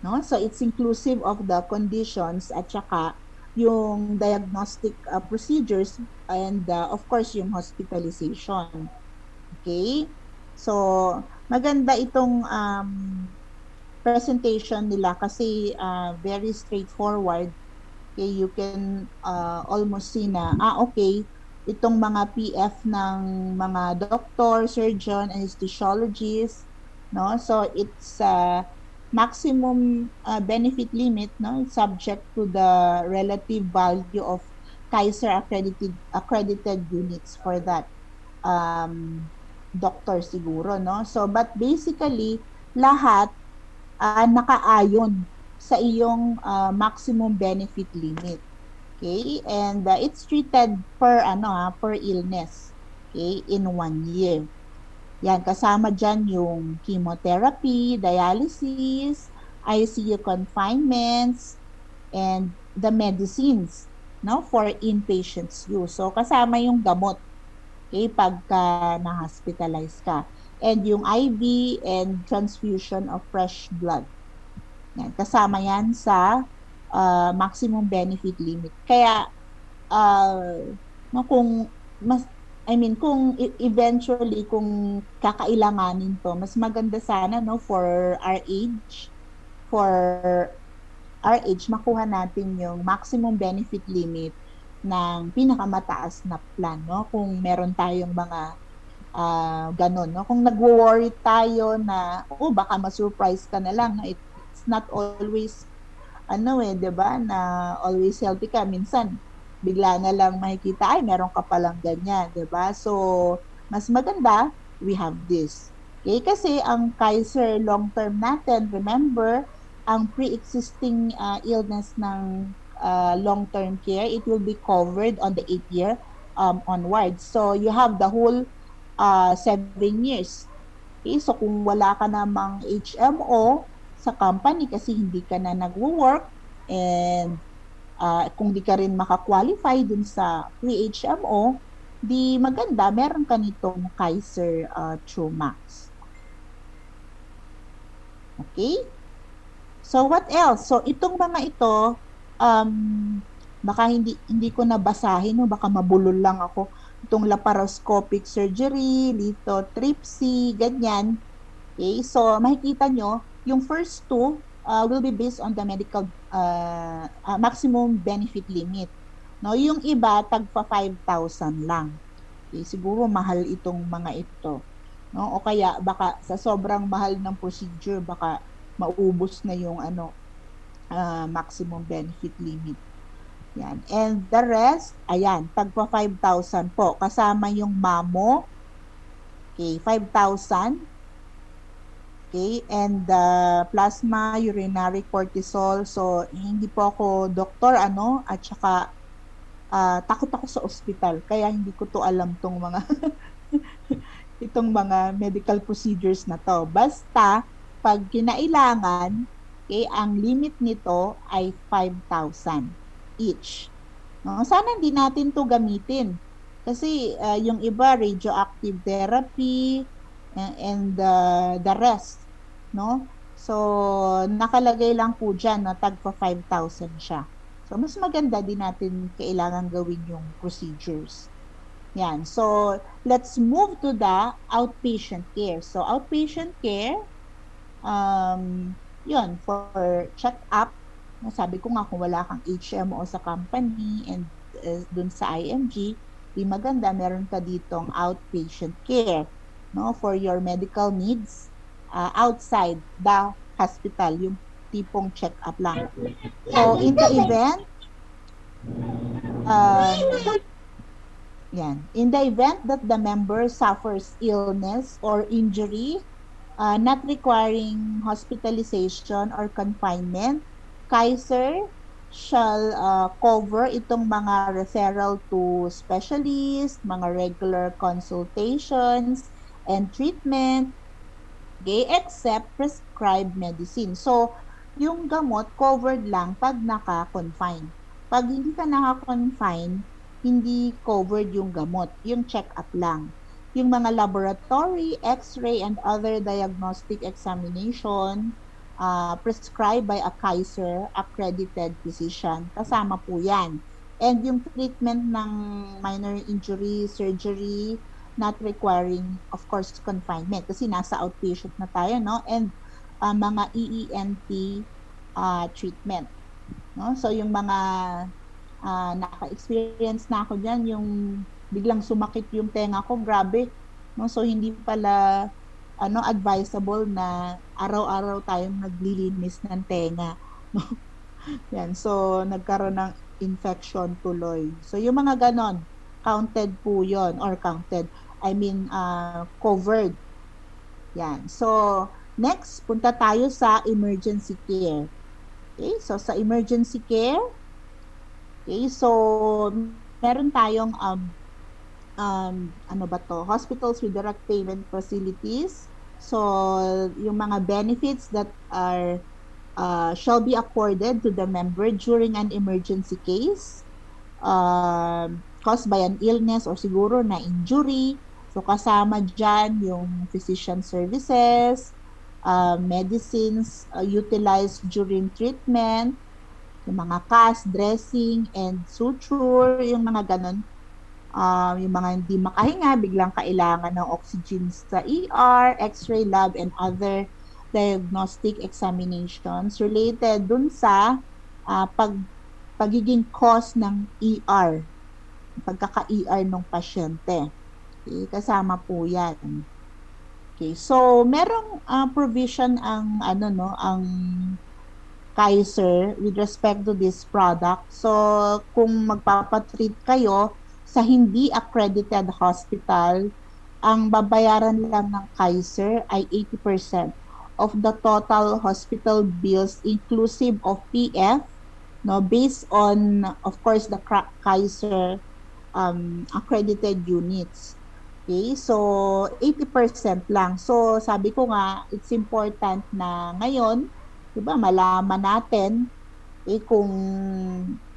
No? So it's inclusive of the conditions at saka yung diagnostic procedures and of course yung hospitalization. Okay? So maganda itong presentation nila kasi very straightforward. Okay, you can almost see na, okay, itong mga PF ng mga doctor, surgeon, anesthesiologist, no? So it's maximum benefit limit, no? It's subject to the relative value of KAISER accredited units for that doctor siguro, no? So but basically lahat nakaayon sa iyong maximum benefit limit. Okay? And it's treated per illness. Okay? In 1 year. Yan, kasama dyan yung chemotherapy, dialysis, ICU confinements, and the medicines, no, for inpatients use. So kasama yung gamot, okay, pagka na-hospitalize ka. And yung IV and transfusion of fresh blood. Yan, kasama yan sa maximum benefit limit. Kaya no, kung eventually kung kakailanganin to, mas maganda sana, no, for our age makuha natin yung maximum benefit limit ng pinakamataas na plan, no, kung meron tayong mga ganon, no, kung nagwo-worry tayo na baka ma-surprise ka na lang, no, it's not always 'di ba, na always healthy ka. Minsan bigla na lang makikita, meron ka palang ganyan, 'di ba? So mas maganda we have this. Okay, kasi ang KAISER long term natin, remember, ang pre-existing illness ng long term care, it will be covered on the 8th year onwards. So you have the whole 7 years. Okay, so kung wala ka namang HMO sa company kasi hindi ka na nagwo-work and kung di ka rin makakwalify dun sa pre-HMO, di maganda meron ka nitong Kaiser Troo Max. Okay? So what else? So itong mga ito, baka hindi ko nabasahin, no? Baka mabulol lang ako. Itong laparoscopic surgery, lithotripsy, ganyan. Okay? So makikita nyo, yung first two will be based on the medical maximum benefit limit. No, yung iba tagpa 5,000 lang. Okay, siguro mahal itong mga ito. No, o kaya baka sa sobrang mahal ng procedure baka maubos na yung maximum benefit limit. Yan. And the rest, ayan, tagpa 5,000 po kasama yung mammo. Okay, 5,000. Okay, and plasma, urinary cortisol. So, hindi po ako doktor, at saka takot ako sa ospital. Kaya hindi ko to alam tong mga itong mga medical procedures na to. Basta, pag kinailangan, okay, ang limit nito ay 5,000 each. No? Sana hindi natin to gamitin. Kasi yung iba, radioactive therapy, and the rest, no? So nakalagay lang po diyan na tagpa 5,000 siya. So mas maganda din natin kailangan gawin yung procedures. Yan. So let's move to the outpatient care. So outpatient care, yun, for check-up. Sabi ko nga, kung wala kang HMO sa company and dun sa IMG, di maganda meron ka ditong outpatient care, no, for your medical needs outside the hospital, yung tipong check-up lang. So in the event in the event that the member suffers illness or injury not requiring hospitalization or confinement, KAISER shall cover itong mga referral to specialist, mga regular consultations and treatment, okay, except prescribed medicine. So, yung gamot covered lang pag naka-confine. Pag hindi ka naka-confine, hindi covered yung gamot, yung check-up lang. yung mga laboratory, X-ray, and other diagnostic examination prescribed by a KAISER accredited physician. Kasama po yan. And yung treatment ng minor injury, surgery, not requiring, of course, confinement kasi nasa outpatient na tayo, no? And mga EENT treatment. No? So yung mga naka-experience na ako dyan, yung biglang sumakit yung tenga ko, grabe. No? So hindi pala advisable na araw-araw tayong naglilinis ng tenga. No? Yan. So nagkaroon ng infection tuloy. So yung mga ganon, counted po yon or counted. I mean, covered. Yan. So next, punta tayo sa emergency care. Okay, so sa emergency care, okay, so meron tayong hospitals with direct payment facilities. So yung mga benefits that are shall be accorded to the member during an emergency case caused by an illness or siguro na injury. So kasama dyan yung physician services, medicines utilized during treatment, yung mga cast, dressing, and suture, yung mga ganon. Yung mga hindi makahinga, biglang kailangan ng oxygen sa ER, X-ray lab, and other diagnostic examinations related dun sa pagiging cause ng ER, pagkaka-ER ng pasyente. Okay, kasama po yan. Okay, so merong provision ang ang KAISER with respect to this product. So kung magpapatreat kayo sa hindi accredited hospital, ang babayaran lang ng KAISER ay 80% of the total hospital bills inclusive of PF, no, based on of course the KAISER accredited units. Okay, so 80% lang. So sabi ko nga, it's important na ngayon, 'di ba, malaman natin kung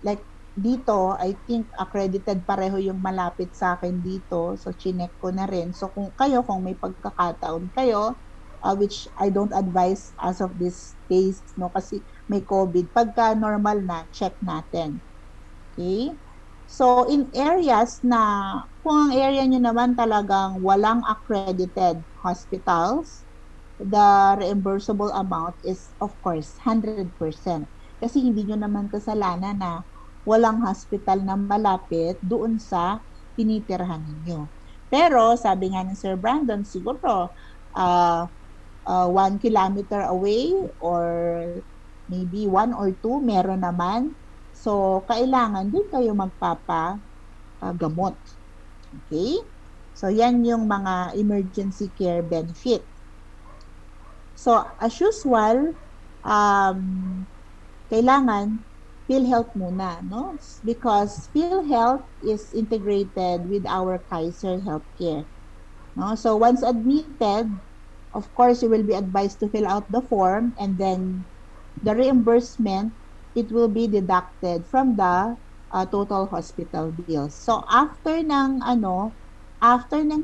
like dito, I think accredited pareho yung malapit sa akin dito. So chinek ko na rin. So kung may pagkakataon kayo, which I don't advise as of this days, no, kasi may COVID. Pagka normal na, check natin. Okay? So, in areas na, kung ang area nyo naman talagang walang accredited hospitals, the reimbursable amount is, of course, 100%. Kasi hindi nyo naman kasalanan na walang hospital na malapit doon sa tinitirhan ninyo. Pero, sabi nga ni Sir Brandon, siguro, 1 kilometer away or maybe 1 or 2, meron naman. So, kailangan din kayo magpapagamot. Okay? So, yan yung mga emergency care benefit. So, as usual, kailangan PhilHealth muna, no? Because PhilHealth is integrated with our KAISER Healthcare. No? So, once admitted, of course, you will be advised to fill out the form and then the reimbursement, it will be deducted from the total hospital bills. So after ng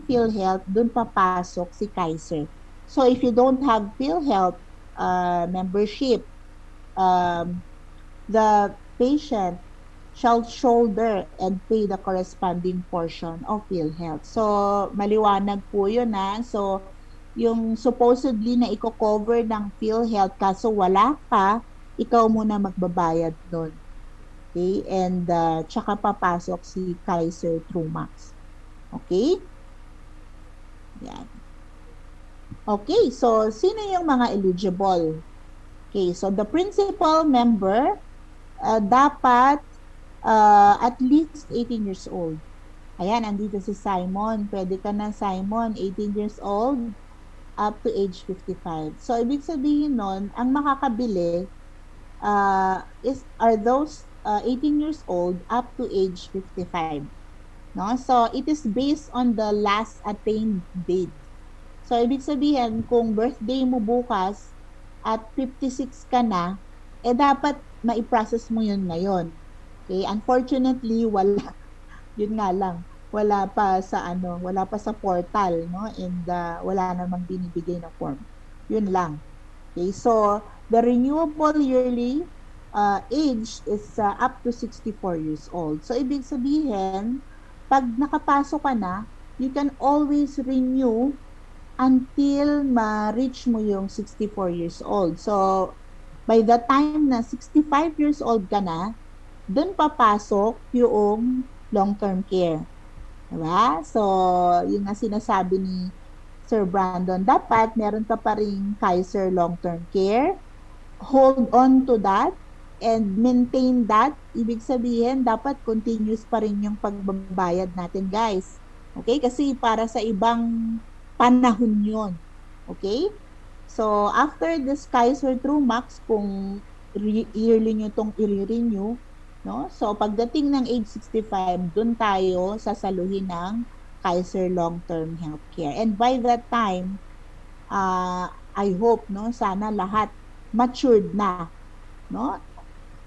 PhilHealth, dun papasok si KAISER. So if you don't have PhilHealth membership, the patient shall shoulder and pay the corresponding portion of PhilHealth. So maliwanag po yun na. So yung supposedly na i-cover ng PhilHealth kaso wala pa, ikaw muna magbabayad doon. Okay? And tsaka papasok si Kaiser Troo Max. Okay? Yan. Okay, so sino yung mga eligible? Okay, so the principal member dapat at least 18 years old. Ayan, andito si Simon. Pwede ka na, Simon, 18 years old up to age 55. So, ibig sabihin nun, ang makakabili are those 18 years old up to age 55. No? So, it is based on the last attained date. So, ibig sabihin, kung birthday mo bukas at 56 ka na, dapat maiprocess mo yun ngayon. Okay? Unfortunately, wala. Yun nga lang. wala pa sa wala pa sa portal, no? And wala namang binibigay na form. Yun lang. Okay, so the renewable yearly age is up to 64 years old. So ibig sabihin, pag nakapasok ka na, you can always renew until ma-reach mo yung 64 years old. So by the time na 65 years old ka na, dun papasok yung long-term care. Diba? So, yung nga sinasabi ni Sir Brandon, dapat meron ka pa ring Kaiser long-term care. Hold on to that and maintain that. Ibig sabihin, dapat continuous pa rin yung pagbabayad natin, guys. Okay? Kasi para sa ibang panahon yun. Okay? So, after this Kaiser Troo Max, kung yearly nyo itong i-renew, no? So, pagdating ng age 65, dun tayo sasaluhin ng Kaiser Long-Term Healthcare. And by that time, I hope, no, sana lahat matured na, no?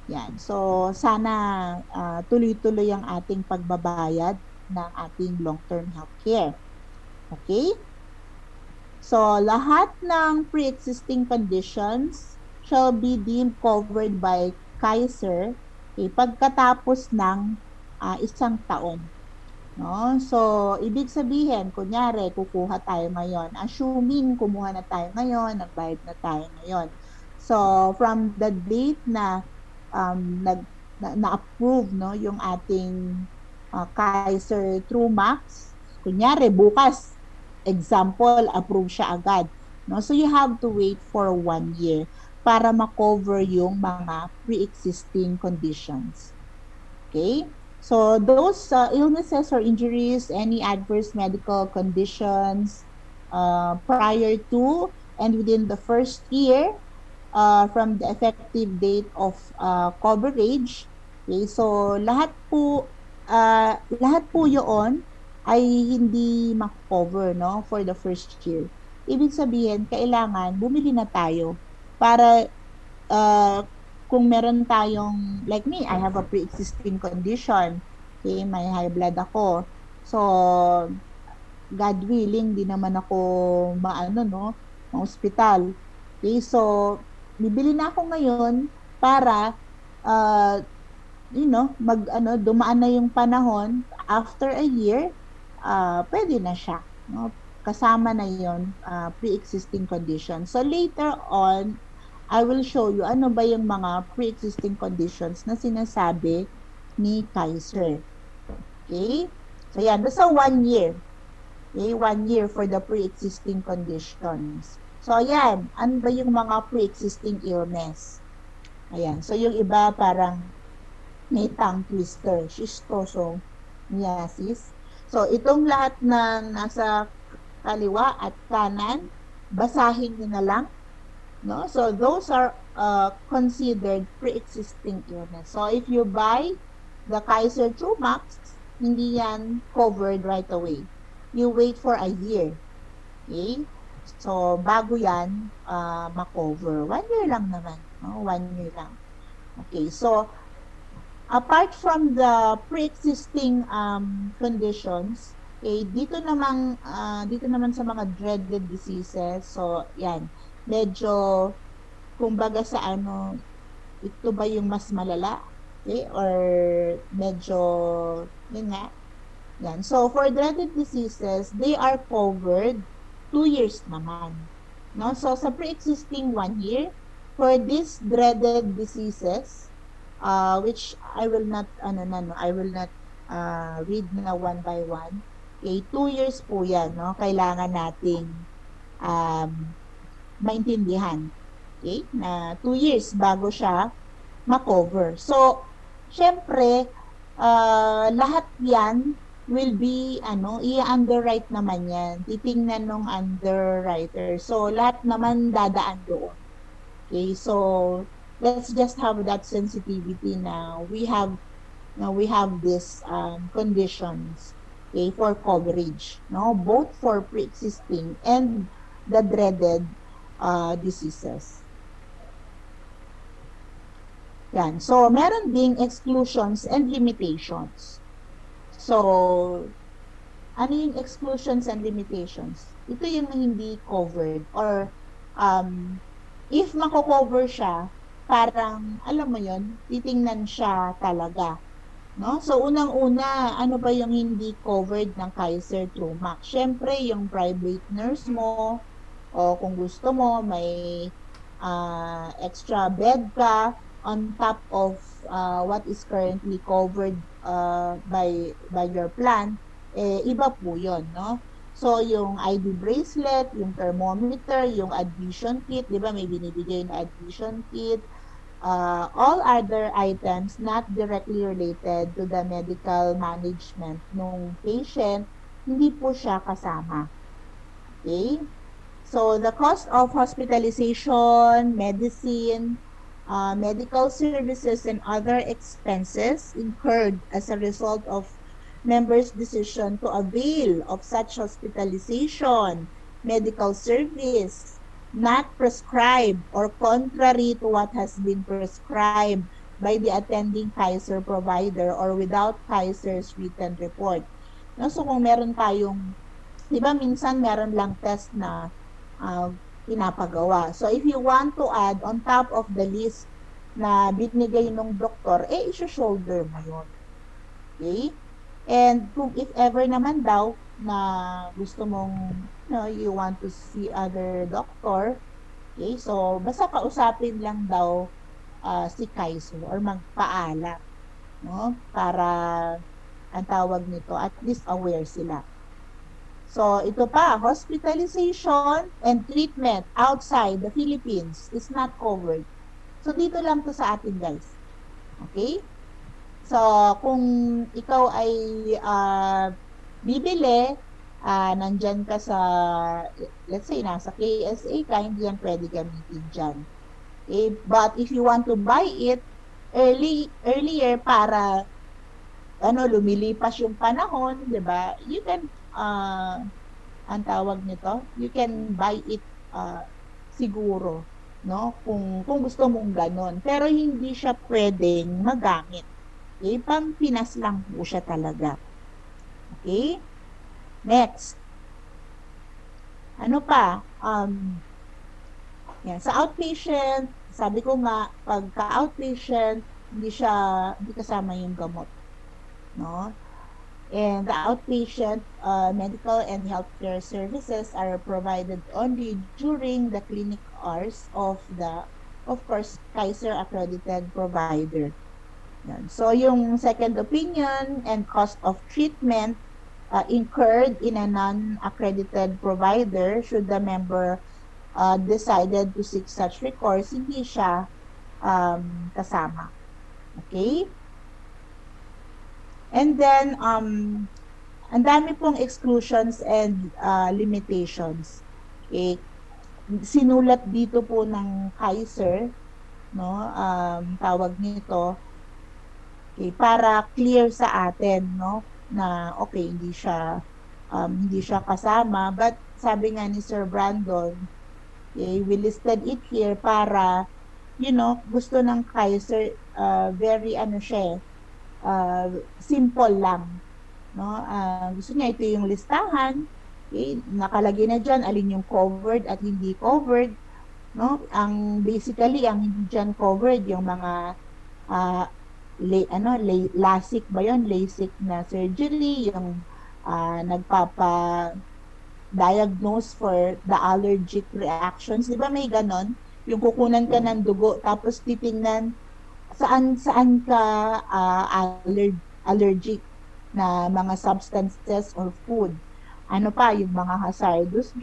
Yan. So, sana tuloy-tuloy ang ating pagbabayad ng ating long-term healthcare. Okay? So, lahat ng pre-existing conditions shall be deemed covered by Kaiser pagkatapos ng isang taon. No? So, ibig sabihin, kunyari, kukuha tayo ngayon. Assuming kumuha na tayo ngayon, nagbayad na tayo ngayon. So, from the date na na-approve, no, yung ating Kaiser Troo Max, kunyari, bukas, example, approve siya agad. No? So, you have to wait for 1 year para ma-cover yung mga pre-existing conditions. Okay? So, those illnesses or injuries, any adverse medical conditions prior to and within the first year from the effective date of coverage. Okay? So, lahat po yun ay hindi ma-cover, no, for the first year. Ibig sabihin, kailangan bumili na tayo para kung meron tayong, like me, I have a pre-existing condition. Okay, may high blood ako. So, God willing, di naman ako ma-hospital. Okay, so, bibili na ako ngayon para dumaan na yung panahon, after a year, pwede na siya. No? Kasama na yon pre-existing conditions. So later on, I will show you ano ba yung mga pre-existing conditions na sinasabi ni Kaiser. Okay? So yan, that's a 1 year. Okay? 1 year for the pre-existing conditions. So ayan, ano ba yung mga pre-existing illness? Ayan, so yung iba parang may tongue twister, schistosomiasis. So, itong lahat ng nasa kaliwa at kanan, basahin nyo na lang. No? So, those are considered pre-existing illness. So, if you buy the Kaiser Troo Max, hindi yan covered right away. You wait for a year. Okay? So, bago yan ma-cover. 1 year lang naman. No? 1 year lang. Okay, so, apart from the pre-existing conditions, dito naman sa mga dreaded diseases, so yan, medyo kumbaga sa ito ba yung mas malala? Okay? Or medyo yun nga. Yan. So for dreaded diseases, they are covered 2 years naman. No? So sa pre-existing 1 year, for these dreaded diseases, which I will not read na one by one. Okay, 2 years po yan, no? Kailangan nating maintindihan. Okay? Na 2 years bago siya ma-cover. So, syempre, lahat yan will be, i-underwrite naman yan. Titingnan ng underwriter. So, lahat naman dadaan doon. Okay, so, let's just have that sensitivity now. We have these conditions, okay, for coverage, no, both for pre-existing and the dreaded diseases. Yan. So, meron ding exclusions and limitations. So, ano yung exclusions and limitations? Ito yung hindi covered or um, if mako-cover siya, parang alam mo yon, titingnan siya talaga. No? So unang-una, ano ba yung hindi covered ng Kaiser Troo Max? Siyempre, yung private nurse mo o kung gusto mo may extra bed ka on top of what is currently covered by your plan, iba po yun, no? So, yung ID bracelet, yung thermometer, yung admission kit, di ba may binibigay na admission kit, all other items not directly related to the medical management ng patient, hindi po siya kasama. Okay? So, the cost of hospitalization, medicine, medical services, and other expenses incurred as a result of members' decision to avail of such hospitalization, medical service, not prescribed or contrary to what has been prescribed by the attending Kaiser provider or without Kaiser's written report. No, so kung meron tayong, di ba minsan meron lang test na pinapagawa. So if you want to add on top of the list na binigay ng doktor, i-shoulder mo yun. Okay? And kung if ever naman daw na gusto mong, you want to see other doctor, okay? So basta kausapin lang daw si Kaiser or magpaalam, no? Para ang tawag nito, at least aware sila. So, ito pa, hospitalization and treatment outside the Philippines is not covered. So, dito lang to sa atin, guys. Okay? So, kung ikaw ay bibili, nandyan ka sa, let's say, nasa KSA ka, hindi yan pwede gamitin dyan. Okay? But if you want to buy it earlier para lumilipas yung panahon, di ba? You can ang tawag nito, you can buy it siguro, no? Kung gusto mong ganon. Pero hindi siya pwedeng magamit. Okay? Pang Pinas lang po siya talaga. Okay? Next. Ano pa? Yan. Sa outpatient, sabi ko nga, pagka-outpatient, hindi kasama yung gamot. No? And the outpatient medical and healthcare services are provided only during the clinic hours of course, Kaiser accredited provider. Yan. So, yung second opinion and cost of treatment incurred in a non-accredited provider should the member decided to seek such recourse, hindi siya kasama. Okay? And then, ang dami pong exclusions and limitations. Okay? Sinulat dito po ng Kaiser, no? Tawag nito, okay, para clear sa atin, no? Na okay, hindi siya kasama. But sabi nga ni Sir Brandon, okay, we listed it here para, gusto ng Kaiser, very simple lang, no? Gusto niya ito yung listahan, okay? Nakalagay na diyan alin yung covered at hindi covered, no? Basically ang hindi diyan covered yung mga LASIK ba yon, LASIK na surgery, yung nagpapa-diagnose for the allergic reactions, di ba may ganon? Yung kukunan ka ng dugo tapos titingnan saan ka allergic na mga substances or food. Ano pa, yung mga hazardous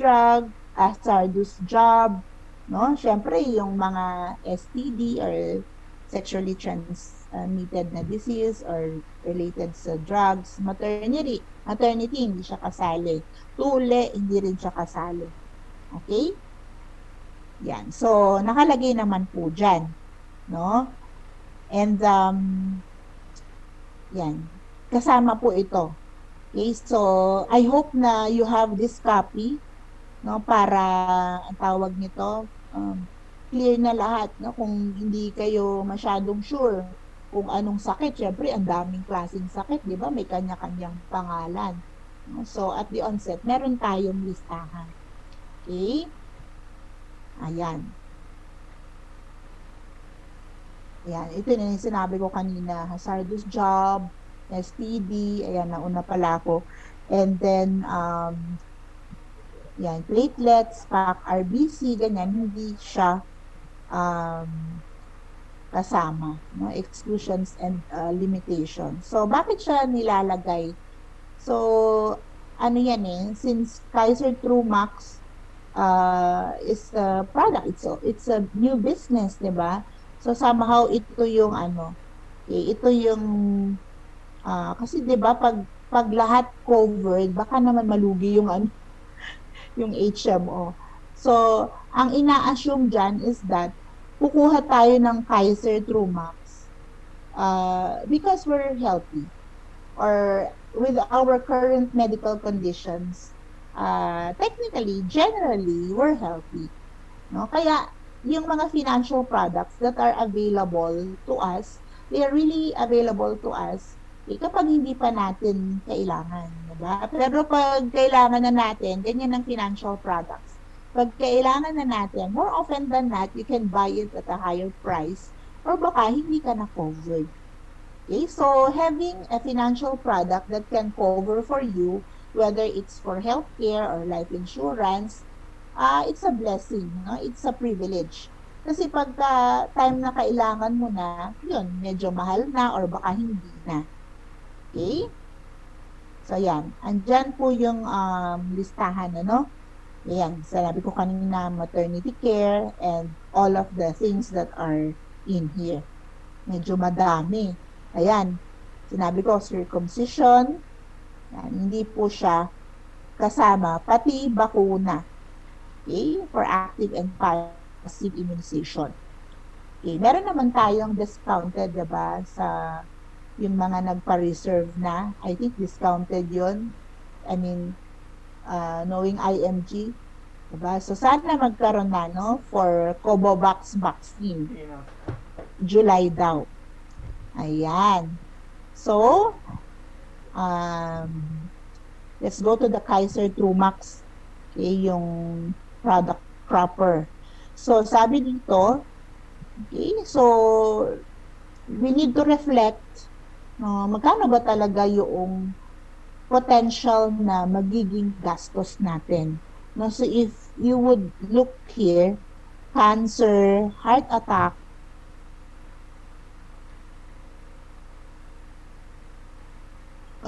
job, no? Syempre, yung mga STD or sexually transmitted na disease or related sa drugs, maternity, hindi siya kasali. Tule, hindi rin siya kasali. Okay? Yan. So, nakalagay naman po dyan, no? And, yan, kasama po ito. Okay, so, I hope na you have this copy, no, para, ang tawag nito, clear na lahat, no, kung hindi kayo masyadong sure kung anong sakit. Syempre, ang daming klaseng sakit, di ba? May kanya-kanyang pangalan. No? So, at the onset, meron tayong listahan. Okay? Ayan. Ayan. Ito na yung sinabi ko kanina. Hazardous job, STD, ayan, nauna pala ako. And then, yan, platelets, PAC-RBC, ganyan, hindi siya kasama, no? Exclusions and limitations. So, bakit siya nilalagay? So, ano yan since Kaiser Troo Max is a product, it's a new business, di ba? So, somehow, ito yung ito yung, kasi di ba, pag lahat covered, baka naman malugi yung yung HMO. So, ang ina-assume dyan is that kukuha tayo ng Kaiser Troo Max because we're healthy or with our current medical conditions, technically, generally, we're healthy. No? Kaya, yung mga financial products that are available to us, they are really available to us kapag hindi pa natin kailangan. Diba? Pero pag kailangan na natin, ganyan ang financial products. Pag kailangan na natin, more often than not, you can buy it at a higher price or baka hindi ka na covered. Okay? So, having a financial product that can cover for you, whether it's for healthcare or life insurance, it's a blessing, no? It's a privilege. Kasi pagka time na kailangan mo na, yun, medyo mahal na or baka hindi na. Okay? So, yan. Andyan po yung listahan, ano? Ayan, sinabi ko kanina, maternity care and all of the things that are in here. Medyo madami. Ayan, sinabi ko, circumcision. Yan, hindi po siya kasama, pati bakuna. Okay, for active and passive immunization. Okay, meron naman tayong discounted, diba, sa yung mga nagpa-reserve na. I think discounted yun. I mean, knowing IMG. Diba? So, sana magkaroon na, no, for Covovax vaccine. July daw. Ayan. So, let's go to the Kaiser Troo Max. Okay, yung product proper. So, sabi dito, okay, so, we need to reflect, magkano ba talaga yung potential na magiging gastos natin. No, so, if you would look here, cancer, heart attack,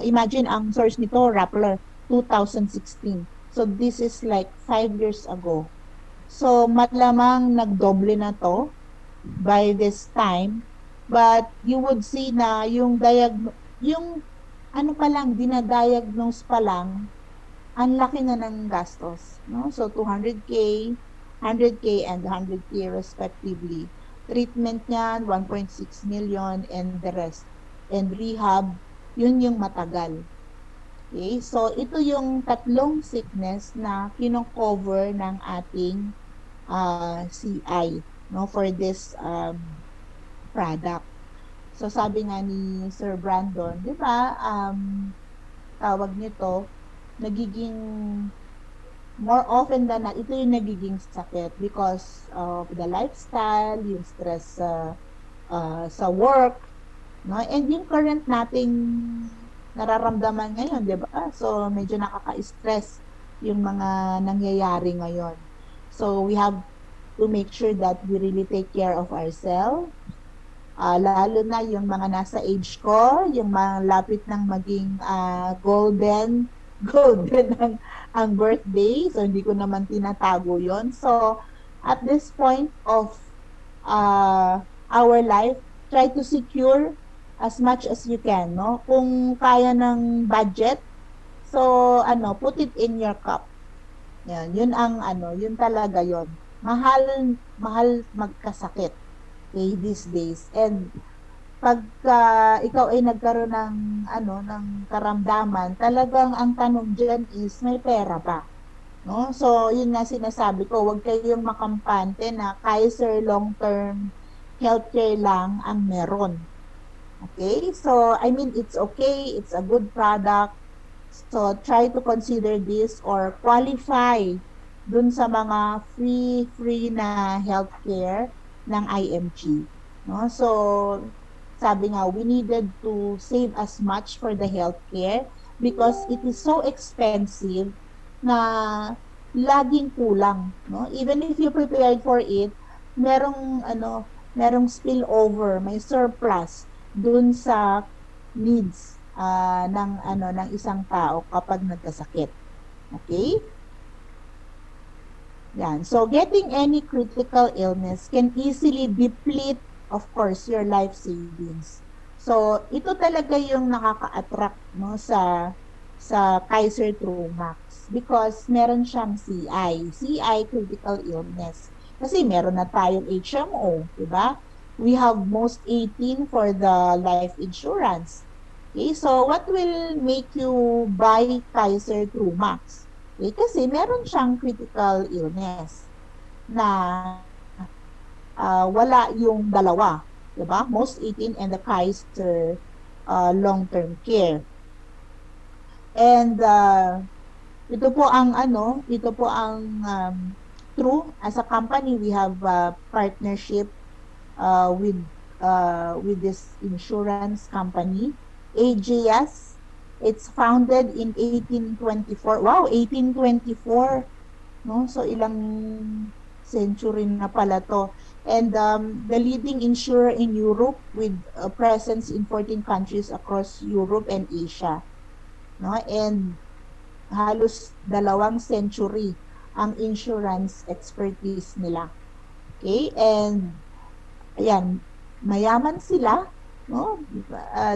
imagine ang source nito, Rappler, 2016. So, this is like 5 years ago. So, malamang nagdoble na to by this time. But, you would see na yung ano pa lang, dinadiagnose pa lang, ang laki na ng gastos. No? So, 200K, 100K, and 100K respectively. Treatment niyan, 1.6 million, and the rest. And rehab, yun yung matagal. Okay? So, ito yung tatlong sickness na kino-cover ng ating CI, no, for this product. So, sabi nga ni Sir Brandon, di ba, tawag nito, nagiging more often than not, ito yung nagiging sakit because of the lifestyle, yung stress sa work, no? And yung current nating nararamdaman ngayon, di ba? So, medyo nakaka-stress yung mga nangyayari ngayon. So, we have to make sure that we really take care of ourselves. Lalo na yung mga nasa age ko, yung mga lapit ng maging golden ang birthday. So, hindi ko naman tinatago yon. So, at this point of our life, try to secure as much as you can, no? Kung kaya ng budget, so, put it in your cup. Yan, yun ang, yun talaga yon. Mahal magkasakit. Okay, these days. And pagka ikaw ay nagkaroon ng karamdaman, talagang ang tanong diyan is may pera ba? No? So, yun nga sinasabi ko, huwag kayong makampante na Kaiser long-term healthcare lang ang meron. Okay? So, I mean, it's okay, it's a good product. So try to consider this or qualify dun sa mga free na healthcare ng IMG. No? So sabi nga, we needed to save as much for the healthcare because it is so expensive na laging kulang. No? Even if you prepared for it, merong spillover, may surplus dun sa needs ng isang tao kapag nagkasakit. Okay? Yan. So, getting any critical illness can easily deplete, of course, your life savings. So, ito talaga yung nakaka-attract no, sa Kaiser Troo Max because meron siyang CI critical illness. Kasi meron na tayong HMO, di ba? We have most 18 for the life insurance. Okay, so what will make you buy Kaiser Troo Max? Okay, kasi meron siyang critical illness na wala yung dalawa, 'di ba? Most 18 and the Kaiser long-term care. And ito po ang TRUU as a company, we have a partnership with this insurance company, AJS. It's founded in 1824. Wow, 1824. No? So ilang century na pala to. And the leading insurer in Europe with a presence in 14 countries across Europe and Asia. No? And halos 2 century ang insurance expertise nila. Okay? And ayan, mayaman sila, no?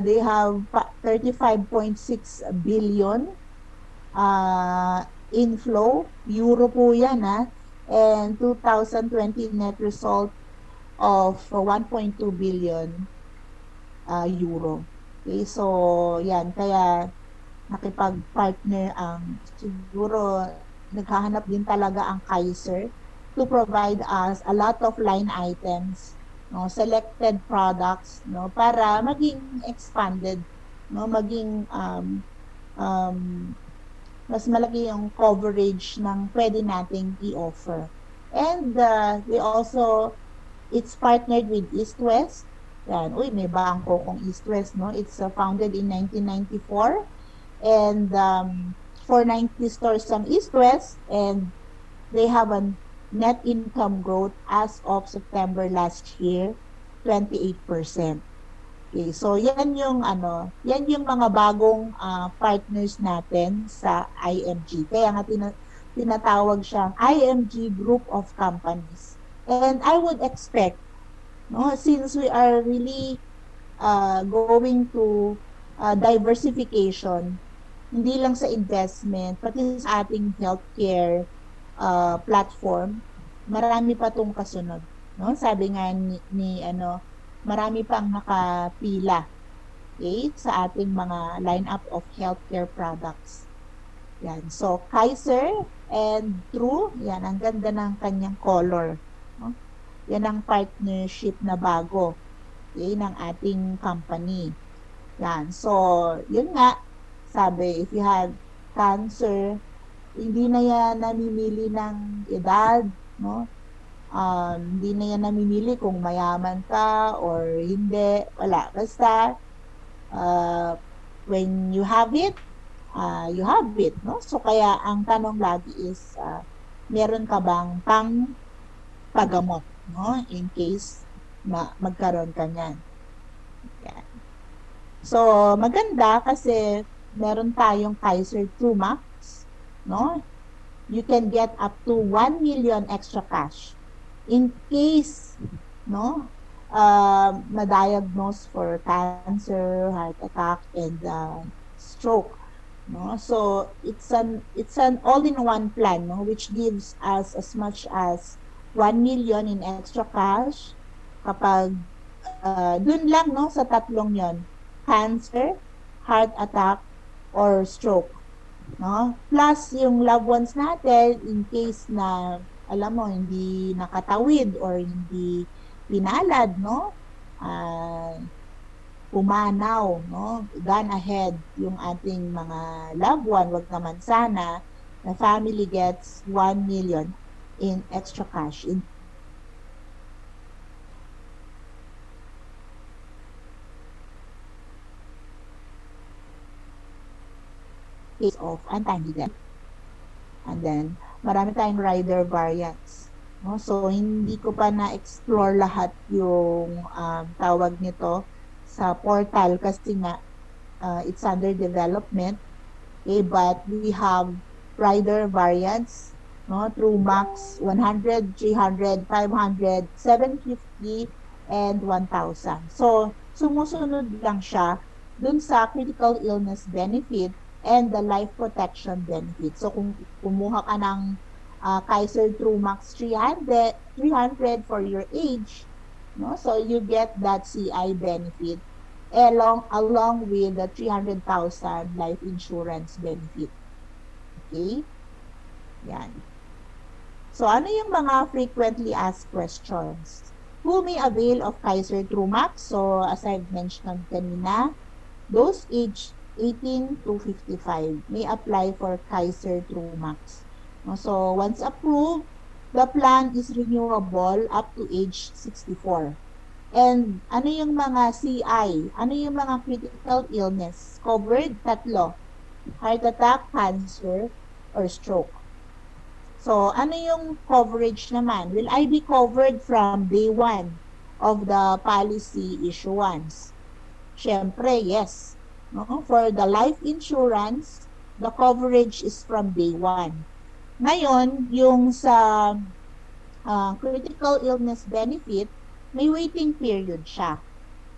They have 35.6 billion inflow, euro po yan and 2020 net result of 1.2 billion euro. Okay, so yan, kaya nakipag-partner siguro naghahanap din talaga ang Kaiser to provide us a lot of line items, no, selected products, no, para maging expanded, no, maging mas malaki yung coverage ng pwede nating i-offer. And it's partnered with East West. Yan, may bangko kong East West, no? It's founded in 1994 and 490 stores ang East West, and they have a net income growth as of September last year, 28%. Okay, so yan yung mga bagong partners natin sa IMG. Kaya nga tinatawag siyang IMG Group of Companies. And I would expect, no, since we are really going to diversification, hindi lang sa investment, pati sa ating healthcare platform, marami pa tong kasunod, no? Sabi nga ni marami pang nakapila, okay, sa ating mga lineup of healthcare products. Yan. So Kaiser and TRUU, yan, ang ganda ng kanyang color, no? Yan ang partnership na bago, okay, ng ating company. Yan. So yun nga, sabi, if you have cancer, hindi na yan namimili ng edad, no? Hindi na yan namimili kung mayaman ka or hindi. Wala. Basta, when you have it, you have it, no? So, kaya ang tanong lagi is, meron ka bang pagamot, no? In case magkaroon ka niyan. Yan. So, maganda kasi meron tayong Kaiser Troo Max, no? You can get up to 1 million extra cash in case, no, ma-diagnose for cancer, heart attack, and stroke, no? So it's an all-in-one plan, no, which gives us as much as 1 million in extra cash kapag dun lang, no, sa tatlong yon: cancer, heart attack, or stroke, no? Plus yung loved ones natin in case na alam mo hindi nakatawid or hindi pinalad, no? pumanaw, no? Gone ahead yung ating mga loved one, wag naman sana, the family gets 1 million in extra cash in case of untimely death. And then, marami tayong rider variants. No? So, hindi ko pa na-explore lahat yung tawag nito sa portal kasi nga it's under development. Okay, but we have rider variants, no? TRUU Max 100, 300, 500, 750, and 1,000. So, sumusunod lang siya dun sa critical illness benefit and the life protection benefit. So, kung kumuha ka ng Kaiser Troo Max 300 for your age, no? So, you get that CI benefit along with the 300,000 life insurance benefit. Okay? Yan. So, ano yung mga frequently asked questions? Who may avail of Kaiser Troo Max? So, as I've mentioned kanina, those aged 18 to 55 may apply for Kaiser Troo Max. So, once approved, the plan is renewable up to age 64. And ano yung mga CI? Ano yung mga critical illness? Covered? Tatlo. Heart attack, cancer, or stroke. So, ano yung coverage naman? Will I be covered from day one of the policy issuance? Siyempre, yes. No? For the life insurance, the coverage is from day one. Ngayon, yung sa critical illness benefit, may waiting period siya.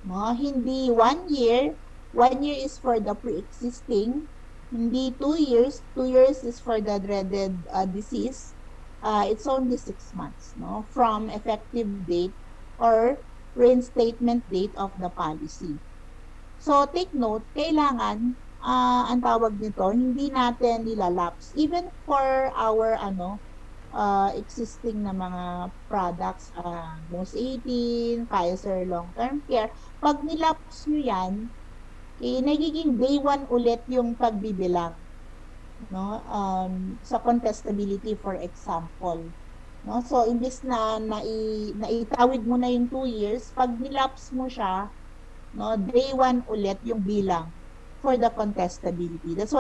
No? Hindi 1 year. 1 year is for the pre-existing. Hindi 2 years. 2 years is for the dreaded disease. It's only 6 months, no? From effective date or reinstatement date of the policy. So, take note, kailangan, ang tawag nito, hindi natin nilalapse. Even for our, existing na mga products, most 18, Kaiser long-term care, pag nilapse nyo yan, nagiging day 1 ulit yung pagbibilang, no? Sa contestability, for example. No? So, imbis na naitawid mo na yung 2 years, pag nilapse mo siya, no, day 1 ulit yung bilang for the contestability. That's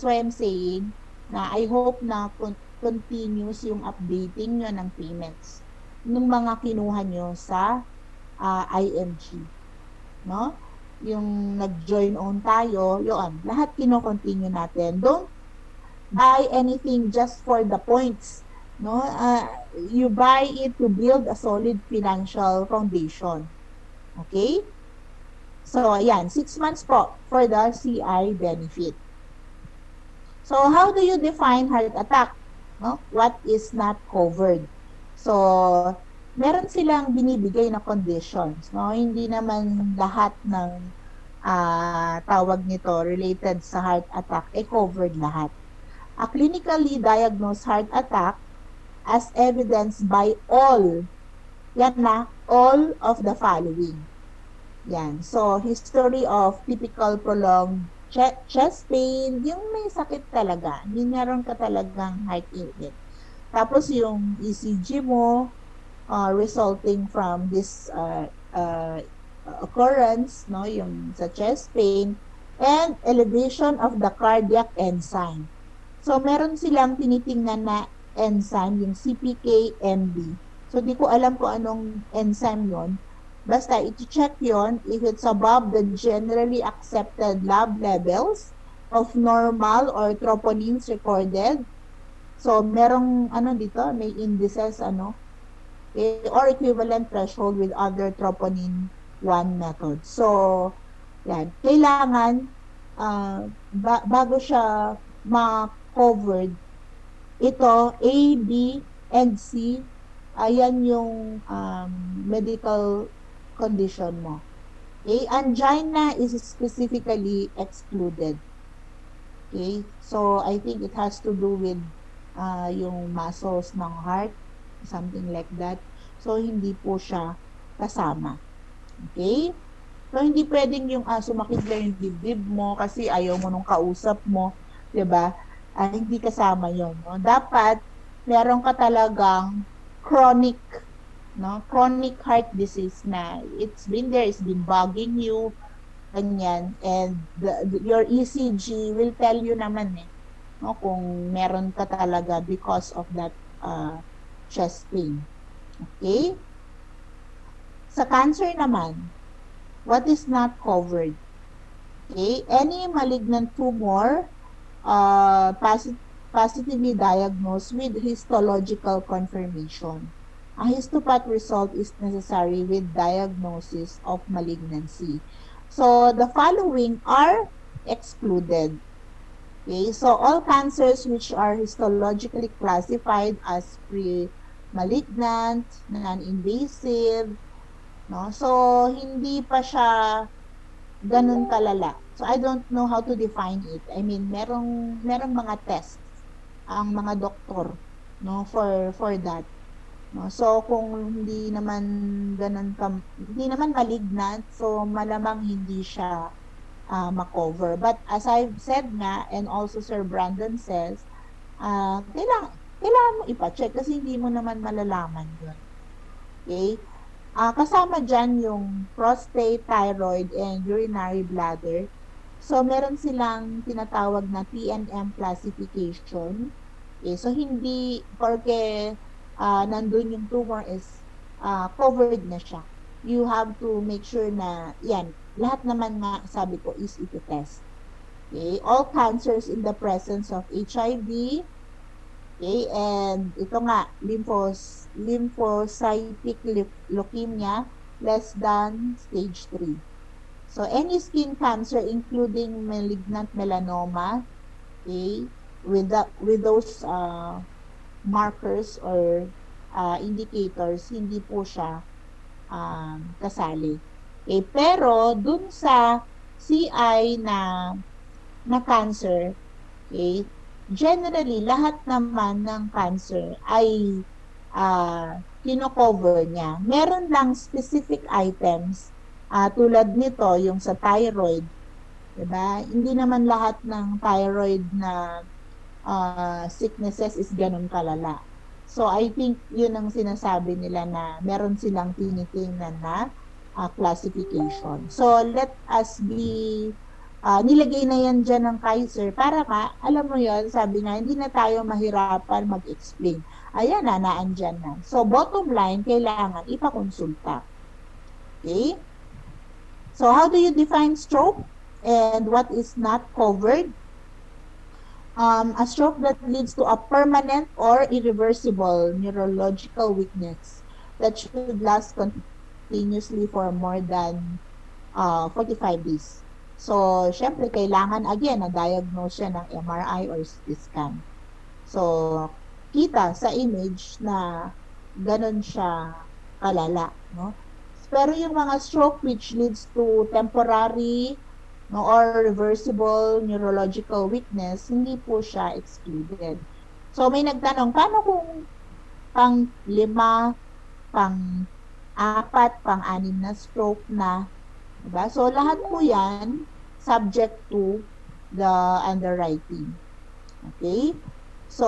why I'm saying na I hope na continuous yung updating nyo ng payments ng mga kinuha nyo sa IMG. No? Yung nag-join own tayo, yun, lahat kino-continue natin. Don't buy anything just for the points. No? You buy it to build a solid financial foundation. Okay? So, ayan, 6 months po for the CI benefit. So, how do you define heart attack? No? What is not covered? So, meron silang binibigay na conditions. No? Hindi naman lahat ng tawag nito related sa heart attack covered lahat. A clinically diagnosed heart attack as evidenced by all, yan na, all of the following. Yan. So, history of typical prolonged chest pain, yung may sakit talaga, hindi meron ka talagang heart illness. Tapos yung ECG mo, resulting from this occurrence, no, yung sa chest pain, and elevation of the cardiac enzyme. So, meron silang tinitingnan na enzyme, yung CPK-MB. So, di ko alam kung anong enzyme yon. Basta, iti-check yon if it's above the generally accepted lab levels of normal or troponins recorded. So, merong, dito, may indices, or equivalent threshold with other troponin 1 method. So, yan. Kailangan, bago siya ma-covered, ito, A, B, and C, ayan yung medical condition mo. Okay? Angina is specifically excluded. Okay? So, I think it has to do with yung muscles ng heart, something like that. So, hindi po siya kasama. Okay? So, hindi pwedeng yung sumakit lang yung dibdib mo kasi ayaw mo nung kausap mo, 'di ba? Hindi kasama yon, no? Dapat meron ka talagang chronic, no? Chronic heart disease na it's been there, it's been bugging you, ganyan. And your ECG will tell you naman no, kung meron ka talaga because of that chest pain. Okay? Sa cancer naman, what is not covered? Okay? Any malignant tumor positively diagnosed with histological confirmation. A histopath result is necessary with diagnosis of malignancy. So, the following are excluded. Okay, so all cancers which are histologically classified as pre-malignant, non-invasive, no? So, hindi pa siya ganun kalala. So, I don't know how to define it. I mean, merong mga tests ang mga doktor, no, for that. No? So, kung hindi naman hindi naman malignant, so malamang hindi siya makover. But as I've said nga, and also Sir Brandon says, kailangan mo ipa-check kasi hindi mo naman malalaman yun. Okay? Kasama dyan yung prostate, thyroid, and urinary bladder. So, meron silang tinatawag na TNM classification. Okay? So, hindi porque nandun yung tumor is covered na siya. You have to make sure na yan, lahat naman nga sabi ko is ito-test. Okay? All cancers in the presence of HIV, okay, and ito nga, lymphocytic leukemia less than stage 3. So, any skin cancer including malignant melanoma, okay, with those markers or indicators, hindi po siya kasali. Okay, pero dun sa CI na cancer, okay, generally, lahat naman ng cancer ay kino-cover niya. Meron lang specific items tulad nito, yung sa thyroid. Diba? Hindi naman lahat ng thyroid na sicknesses is ganun kalala. So, I think yun ang sinasabi nila na meron silang tinitingnan na classification. So, let us be nilagay na yan dyan ng Kaiser para alam mo yon, sabi nga, hindi na tayo mahirapan mag-explain. Ayan na, naandyan na. So, bottom line, kailangan ipakonsulta. Okay? So, how do you define stroke and what is not covered? A stroke that leads to a permanent or irreversible neurological weakness that should last continuously for more than 45 days. So, syempre, kailangan again na-diagnose siya ng MRI or CT scan. So, kita sa image na ganun siya kalala, no? Pero yung mga stroke which leads to temporary or reversible neurological weakness, hindi po siya excluded. So, may nagtanong, paano kung pang-5, pang-4, pang-6 na stroke na? Diba? So, lahat po yan subject to the underwriting. Okay? So,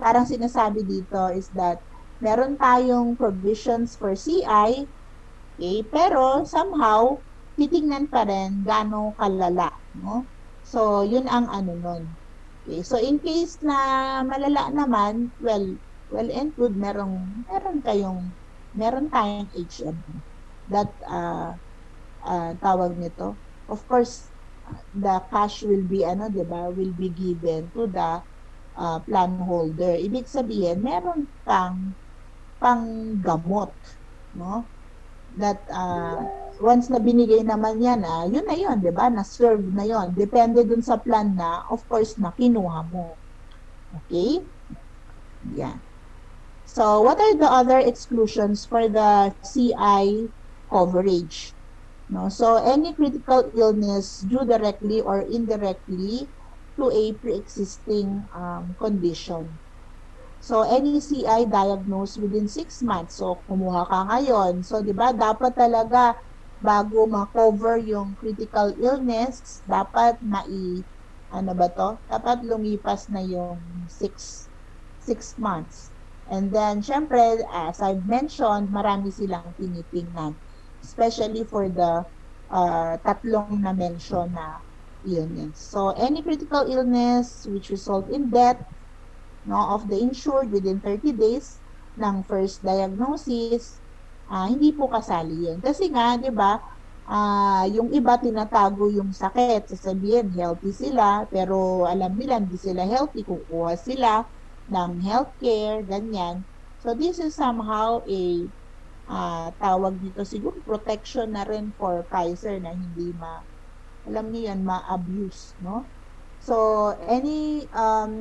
parang sinasabi dito is that meron tayong provisions for CI, okay? Pero somehow, titingnan pa rin gaano kalala, no? So, yun ang nun. Okay? So, in case na malala naman, well and good, meron tayong HMO that tawag nito. Of course, the cash will be diba, will be given to the plan holder. Ibig sabihin, meron panggamot, no? That once na binigay naman yan, yun na yun, diba? Na-serve na yun. Depende dun sa plan na, of course, na kinuha mo. Okay? Yeah. So, what are the other exclusions for the CI coverage? No? So, any critical illness due directly or indirectly to a pre-existing condition. So, any CI diagnosed within 6 months. So, kumuha ka ngayon. So, di ba, dapat talaga bago ma-cover yung critical illness, dapat ano ba to? Dapat lumipas na yung 6 months. And then, syempre, as I've mentioned, marami silang tinitingnan. Especially for the tatlong na mention na illness. So, any critical illness which result in death of the insured within 30 days ng first diagnosis, hindi po kasali yun. Kasi nga, di ba, yung iba tinatago yung sakit. Sasabihin, healthy sila, pero alam nila hindi sila healthy. Kukuha sila ng healthcare, ganyan. So, this is somehow tawag dito siguro protection na rin for Kaiser na hindi alam niyo yan, ma-abuse, no? So, any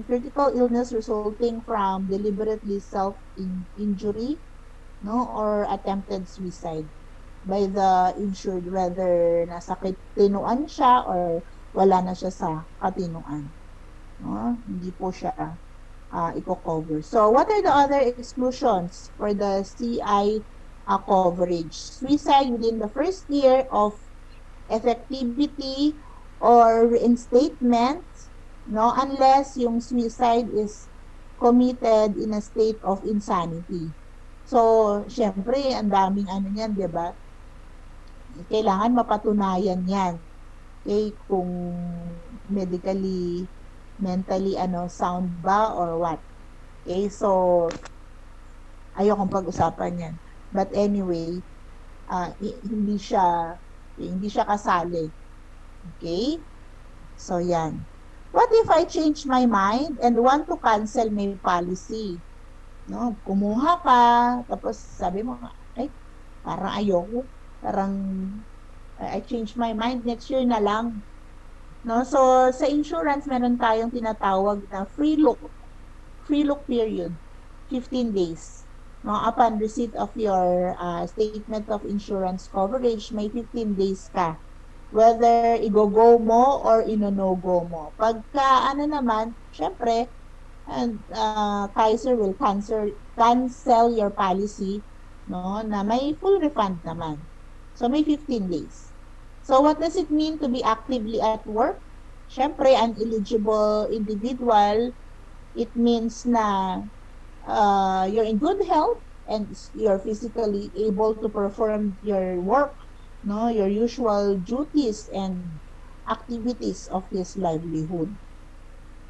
critical illness resulting from deliberately self-injury, no, or attempted suicide by the insured, whether nasa katinuan siya or wala na siya sa katinuan. No? Hindi po siya i-cover. So, what are the other exclusions for the CI coverage? Suicide within the first year of effectivity or reinstatement, no, unless yung suicide is committed in a state of insanity. So, syempre, ang daming ano niyan, di ba? Kailangan mapatunayan yan. Okay, kung medically, mentally, sound ba or what. Okay, so, ayokong pag-usapan yan. But anyway, hindi siya kasali. Okay? So, yan. What if I change my mind and want to cancel my policy? No, kumuha ka, tapos sabi mo, ay, parang ayoko, parang I change my mind, next year na lang. No, so sa insurance meron tayong tinatawag na free look period, 15 days. No, upon receipt of your statement of insurance coverage, may 15 days ka. Whether i-go mo or ino-no-go mo. Pagka naman, syempre, and Kaiser will cancel your policy, no, na may full refund naman. So may 15 days. So what does it mean to be actively at work? Syempre, an eligible individual, it means na you're in good health and you're physically able to perform your work, no, your usual duties and activities of his livelihood.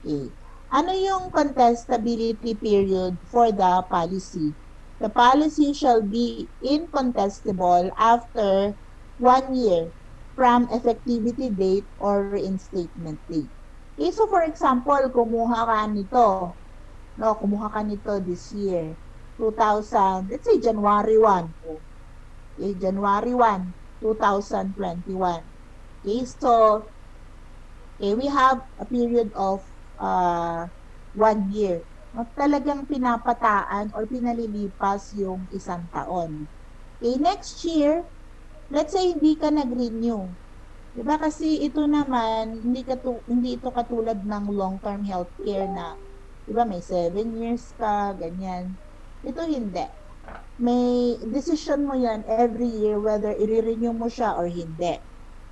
Okay. Ano yung contestability period for the policy? The policy shall be incontestable after 1 year from effectivity date or reinstatement date. Okay, so for example, kumuha ka nito this year, 2000, let's say January 1. Okay, January 1, 2021. Okay, so we have a period of 1 year. Talagang pinapataan or pinalilipas yung 1 taon. Okay, next year, let's say hindi ka nag-renew. Diba kasi ito naman, hindi ito katulad ng long-term healthcare na, diba may 7 years ka, ganyan. Ito hindi. May decision mo yan every year whether i-renew mo siya or hindi.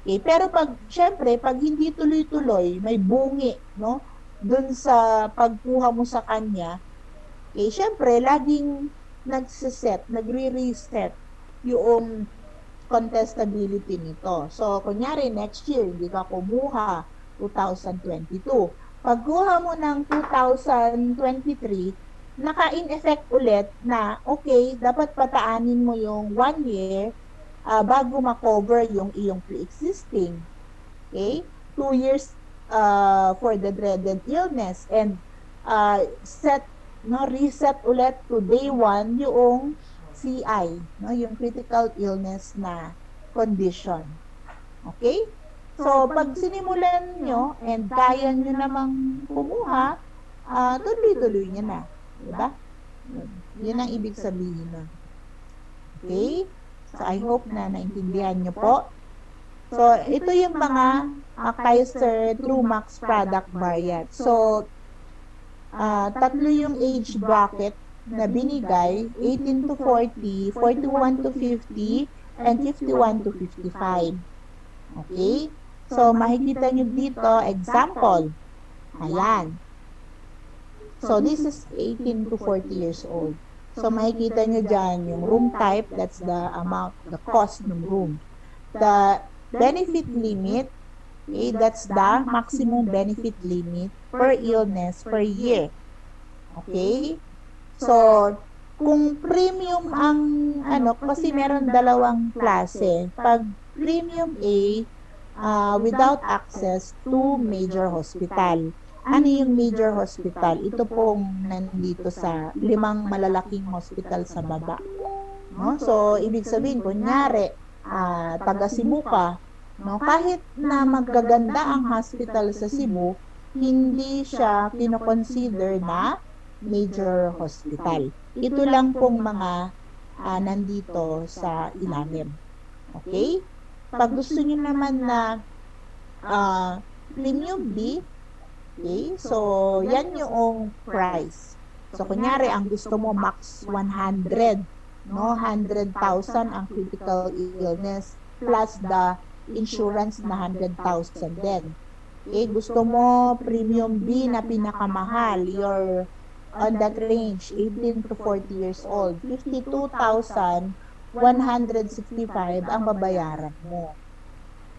Okay, pero syempre, pag hindi tuloy-tuloy, may bungi, no? Dun sa pagkuha mo sa kanya, okay, syempre, laging nagre-reset yung contestability nito. So, kunyari, next year, hindi ka kumuha, 2022. Pagkuha mo ng 2023, naka-in-effect ulit na, okay, dapat pataanin mo yung 1 year bago ma-cover yung iyong pre-existing. Okay? 2 years for the dreaded illness and reset ulit to day 1 yung CI, no, yung critical illness na condition. Okay? So, pag sinimulan nyo and kaya nyo namang kumuha, tuloy-tuloy nyo na. Diba? Yun ang ibig sabihin na. Okay? So, I hope na naintindihan nyo po. So, ito yung mga Kaiser Troo Max product variant. So, 3 yung age bracket na binigay, 18 to 40, 41 to 50, and 51 to 55. Okay? So, makikita nyo dito, example. Ayan. So, this is 18 to 40 years old. So, makikita nyo dyan yung room type, that's the amount, the cost ng room. The benefit limit, okay, that's the maximum benefit limit per illness per year. Okay? So, kung premium ang, kasi meron dalawang klase. Pag premium A, without access to major hospital. Ano yung major hospital? Ito pong nandito sa 5 malalaking hospital sa baba. No? So, ibig sabihin, kunyari, taga Cebu ka, no? Kahit na magaganda ang hospital sa Cebu, hindi siya kinoconsider na major hospital. Ito lang pong mga nandito sa ilalim. Okay? Pag gusto niyo naman na premium B, okay, so yan yung price. So, kunyari, ang gusto mo max 100, no? 100,000 ang critical illness plus the insurance na 100,000 din. Okay, gusto mo premium B na pinakamahal, you're on that range, 18 to 40 years old, 52,165 ang babayaran mo.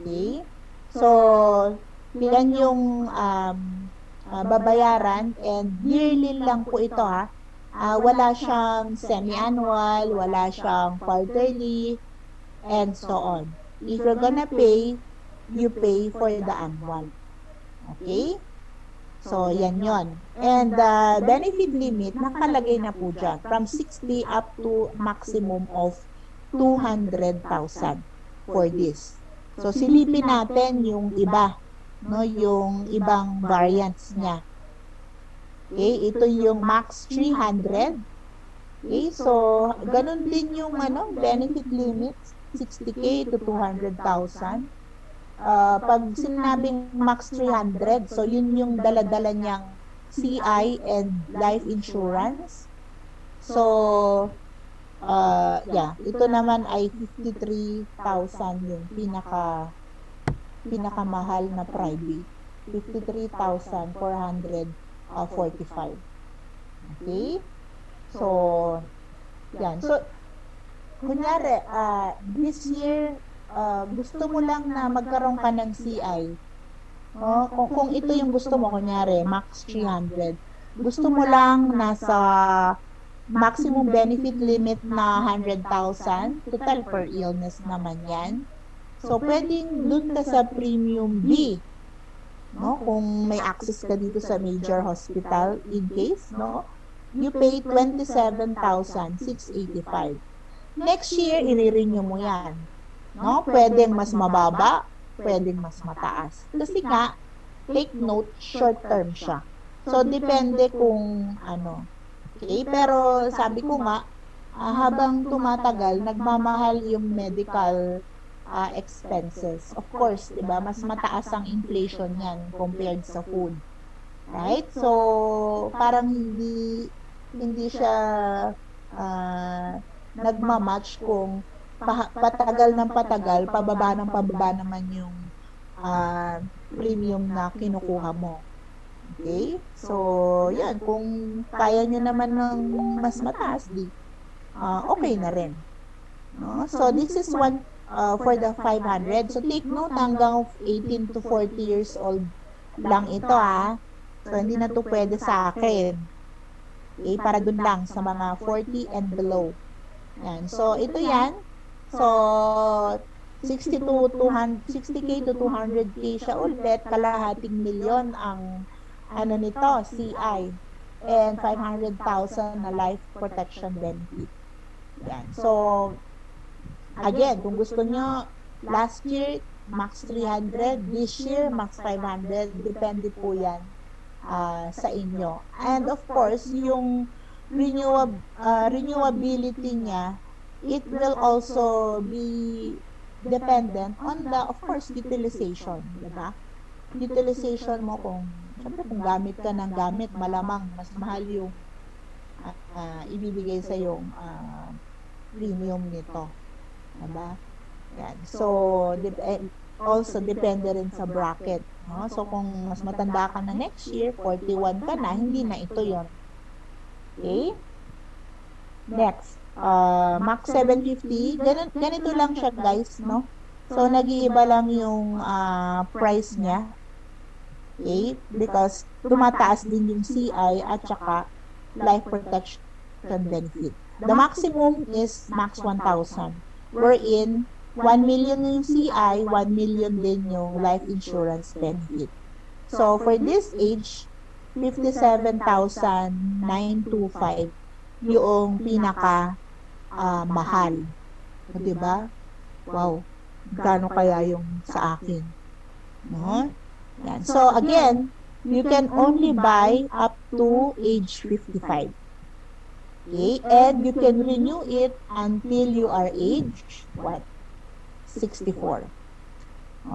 Okay? So, yan yung babayaran and yearly lang po ito ha. Wala siyang semi-annual, wala siyang quarterly, and so on. If you're gonna pay, you pay for the annual. Okay? So, yan yon. And the benefit limit, nakalagay na po dyan. From 60 up to maximum of 200,000 for this. So, silipin natin yung iba, no? Yung ibang variants niya. Okay? Ito yung max 300. Okay? So, ganun din yung benefit limit, 60K to 200,000. Pag sinabing max 300, so yun yung dala-dala niyang CI and life insurance. So, ito naman ay 53,000 yung pinakamahal na private. 53,445. Okay? So, yan. So, kunyari, this year, gusto mo lang na magkaroon ka ng CI. Kung ito yung gusto mo, kunyari, max 300. Gusto mo lang nasa maximum benefit limit na 100,000, total per illness naman yan. So, pwedeng dun ka sa premium B. No? Kung may access ka dito sa major hospital in case, no? You pay 27,685. Next year, i-renew mo yan. No? Pwedeng mas mababa, pwedeng mas mataas. Kasi nga, take note, short term siya. So, depende kung ano. Okay? Pero sabi ko nga, habang tumatagal, nagmamahal yung medical expenses. Of course, diba? Mas mataas ang inflation yan compared sa food. Right? So, parang hindi siya nagmamatch kung patagal ng patagal, pababa naman yung premium na kinukuha mo. Okay? So, yan. Kung kaya nyo naman ng mas mataas, okay na rin. No? So, this is one for the 500. So, take note, hanggang 18 to 40 years old lang ito ha. So, hindi na to pwede sa akin. Okay? Para dun lang sa mga 40 and below. Yan. So, ito yan. So, 60K to 200K siya ulit, kalahating milyon ang nito, CI, and 500,000 na life protection benefit. Yan. So, again, kung gusto nyo, last year, max 300, this year, max 500, depende po yan sa inyo. And of course, yung renewability niya, it will also be dependent on the, of course, utilization, diba? Utilization mo syempre kung gamit ka ng gamit, malamang mas mahal yung ibibigay sa yung premium nito. Diba? Yan. So, also depende rin sa bracket. No? So, kung mas matanda ka na next year, 41 ka na, hindi na ito yon. Okay? Next, MACS 750. Ganito lang siya, guys, no? So, nag-iiba lang yung price niya. Okay? Because tumataas din yung CI at saka life protection benefit. The maximum is max 1,000. Wherein, 1 million yung CI, 1 million din yung life insurance benefit. So, for this age, 57,925 yung pinaka mahal. O, diba? Wow. Gano kaya yung sa akin? No? Yan. So, again, you can only buy up to age 55. Okay? And you can renew it until you are age, what? 64.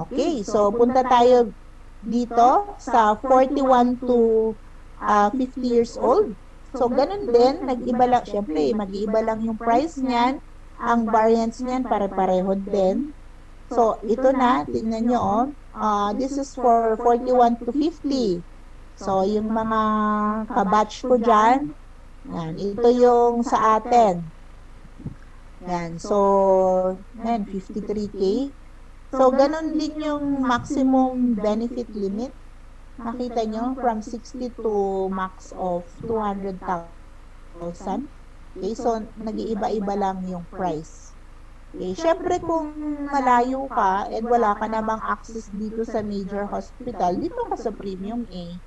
Okay, so punta tayo dito sa 41 to 50 years old. So, ganun din, nag-iba lang, syempre, mag-iiba lang yung price niyan. Ang variance niyan, pare-pareho din. So, ito na, tingnan nyo, this is for 41 to 50. So, yung mga kabatch ko dyan, yan, ito yung sa atin. Yan, so, yan, 53K. So, ganun din yung maximum benefit limit. Nakita nyo, from 60 to max of 200,000. Okay, so, nag-iiba-iba lang yung price. Okay, syempre kung malayo ka and wala ka namang access dito sa major hospital, dito ka sa premium A.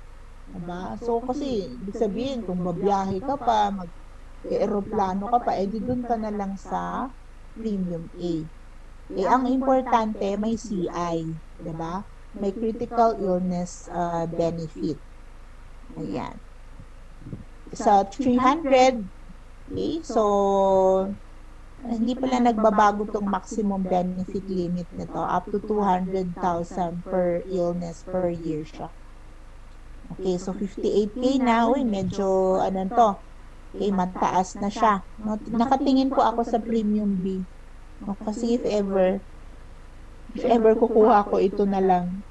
Diba? So, kasi, ibig sabihin, kung babiyahe ka pa, mag-aeroplano ka pa, edi dun ka na lang sa premium A. Eh, ang importante, may CI. Diba? May critical illness benefit. Ayan. Sa 300, okay, so, hindi pala nagbabago tong maximum benefit limit nito. Up to 200,000 per illness per year siya. Okay, so 58K na. Uy, medyo, ano to, okay, mataas na siya. No, nakatingin po ako sa premium B. No, kasi if ever kukuha ko ito na lang.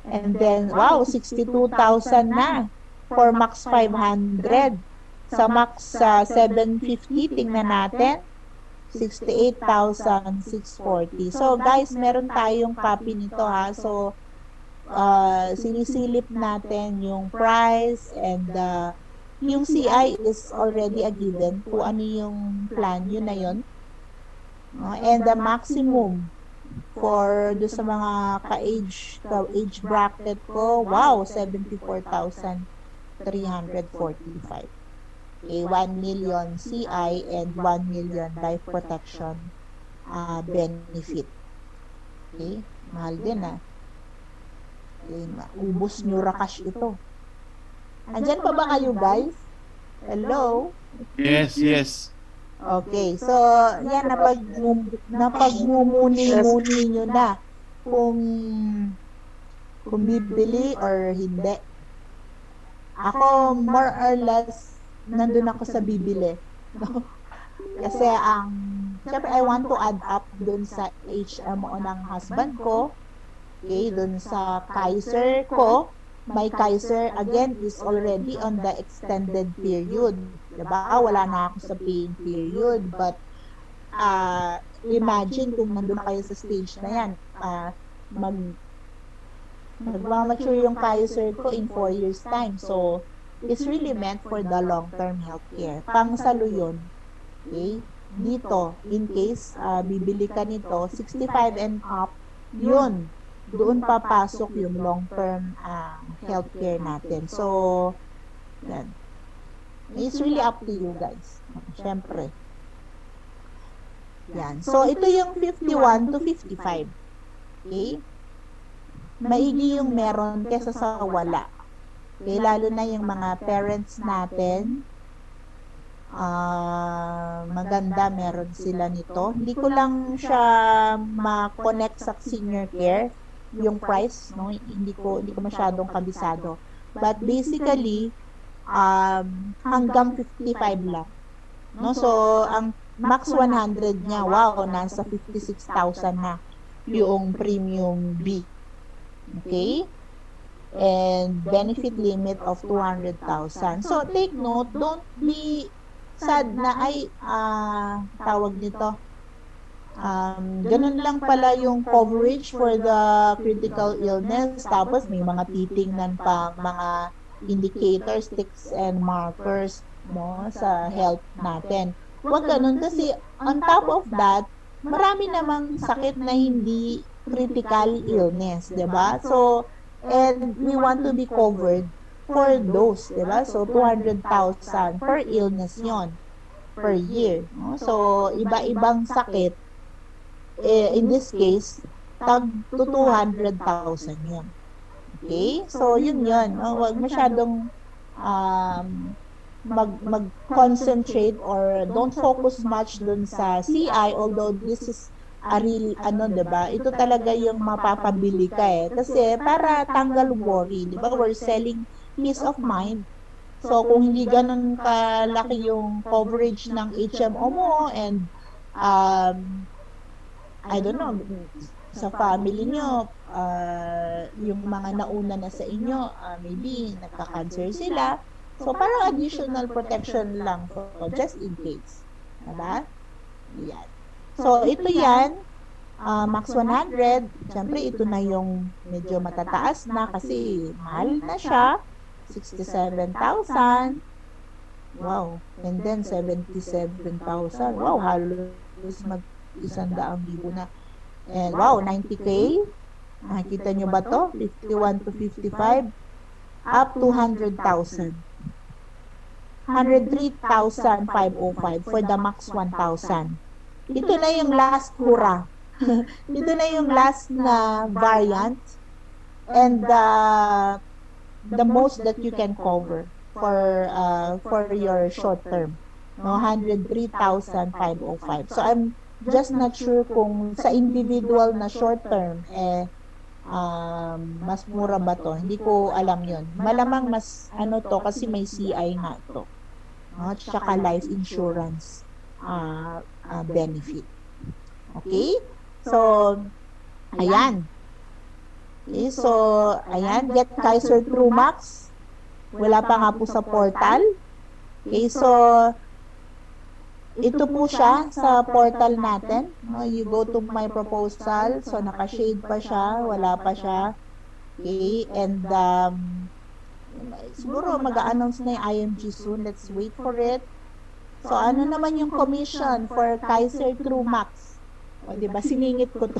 And then, wow, 62,000 na for max 500. Sa max 750, tingnan natin, 68,640. So, guys, meron tayong copy nito, ha. So, sinisilip natin yung price and yung CI is already a given. Kung ano yung plan, yun na yun. And the maximum for do sa mga ka-age bracket ko, wow, 74,345. Okay, 1 million CI and 1 million life protection benefit. Okay, mahal din okay, ubos nyo rakash ito. Andyan pa ba kayo, guys? Hello? Yes, yes. Okay, so yan, napagmumuni-muni nyo na kung bibili or hindi. Ako, more or less, nandun ako sa bibili. Kasi syempre, I want to add up dun sa HMO ng husband ko. Okay, dun sa KAISER ko. My KAISER, again, is already on the extended period. Diba? Wala na ako sa paying period. But, imagine kung nandun kayo sa stage na yan. Magmamature yung KAISER ko in 4 years time. So, it's really meant for the long-term healthcare. Pangsalo yun. Okay? Dito, in case bibili ka nito, 65 and up, yun. Doon papasok yung long-term healthcare natin. So, yan. It's really up to you guys. Siyempre. Yan. So, ito yung 51 to 55. Okay? Maigi yung meron kesa sa wala. Okay, lalo na yung mga parents natin, maganda meron sila nito. Hindi ko lang siya ma-connect sa senior care, yung price, no? Hindi ko masyadong kabisado. But basically, hanggang 55 lang. No? So, ang max 100 niya, wow, nasa 56,000 na yung premium B. Okay? And benefit limit of 200,000. So, take note, don't be sad na ay, tawag nito, ganun lang pala yung coverage for the critical illness. Tapos, may mga titingnan pa mga indicators, ticks, and markers, no, sa health natin. Huwag ganun kasi on top of that, marami namang sakit na hindi critical illness, 'di ba? So, and we want to be covered for those, 'di ba? So, 200,000 per illness yon per year. No? So, iba-ibang sakit, in this case, tag to 200,000 yun. Okay? So, yun yun. No? Huwag masyadong mag-concentrate or don't focus much dun sa CI, although this is a real, diba? Ito talaga yung mapapabili ka eh. Kasi para tanggal worry, diba? We're selling peace of mind. So, kung hindi ganun kalaki yung coverage ng HMO mo and I don't know, sa family nyo, yung mga nauna na sa inyo, maybe nagka-cancer sila. So, parang additional protection lang po, just in case. Diba? Yan. So, ito yan, max 100. Siyempre, ito na yung medyo matataas na kasi mahal na siya. 67,000. Wow. And then, 77,000. Wow, halos mag-100,000 na. And wow, 90K. Nakikita nyo ba to? 51 to 55. Up to 100,000. 103,505 for the max 1,000. Ito na yung last hura. Ito na yung last na variant and the most that you can cover for your short term. No, 103,505. So I'm just not sure kung sa individual na short term mas mura ba to? Hindi ko alam yun. Malamang mas to kasi may CI nga to. No? Tsaka life insurance benefit. Okay? So, ayan. Okay, so, ayan. Get Kaiser Troo Max. Wala pa nga po sa portal. Okay, so, ito po siya sa portal natin. No, you go to my proposal. So, naka-shade pa siya. Wala pa siya. Okay, and siguro mag-a-announce na yung IMG soon. Let's wait for it. So, ano naman yung commission for Kaiser Troo Max? O, diba, siningit ko to.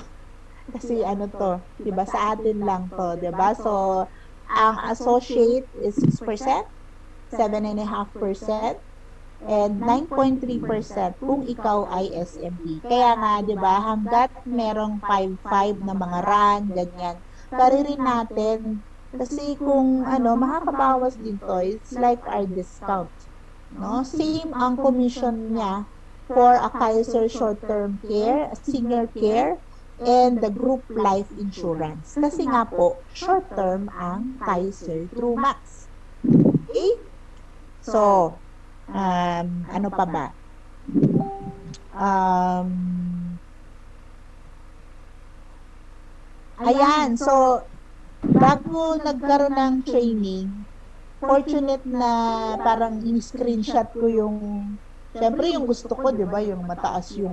Kasi to, diba, sa atin lang to, diba? So, ang associate is 6%, 7.5%, and 9.3% kung ikaw ay SMP. Kaya nga, diba, hanggat merong 5.5 na mga run, ganyan, karirin natin. Kasi kung, makakabawas din to, it's like our discount. No? Same ang commission niya for a Kaiser short-term care, senior care, and the group life insurance. Kasi nga po, short-term ang Kaiser Troo Max. Okay? So, ano pa ba? Ayan, so, bago nagkaroon ng training, fortunate na parang in-screenshot ko yung, syempre yung gusto ko, di ba, yung mataas yung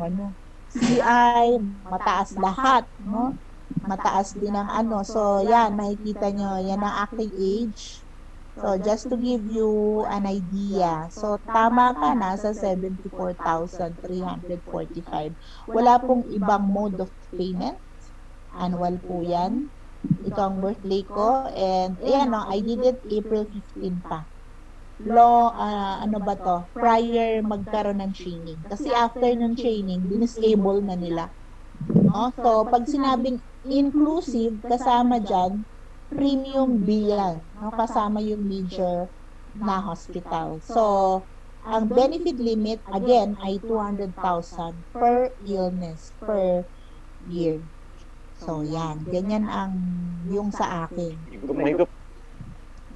CI, mataas lahat, no? Mataas din ang So, yan, makikita nyo, yan ang aking age. So, just to give you an idea. So, tama ka, nasa 74,345. Wala pong ibang mode of payment. Annual po yan. Ito ang birthday ko. And, ayan, I did it April 15 pa. Prior magkaroon ng training. Kasi after ng training, dinisable na nila. No? So, pag sinabing inclusive, kasama dyan, premium B yan. No? Kasama yung major na hospital. So, ang benefit limit, again, ay 200,000 per illness, per year. So, yan. Ganyan ang yung sa akin.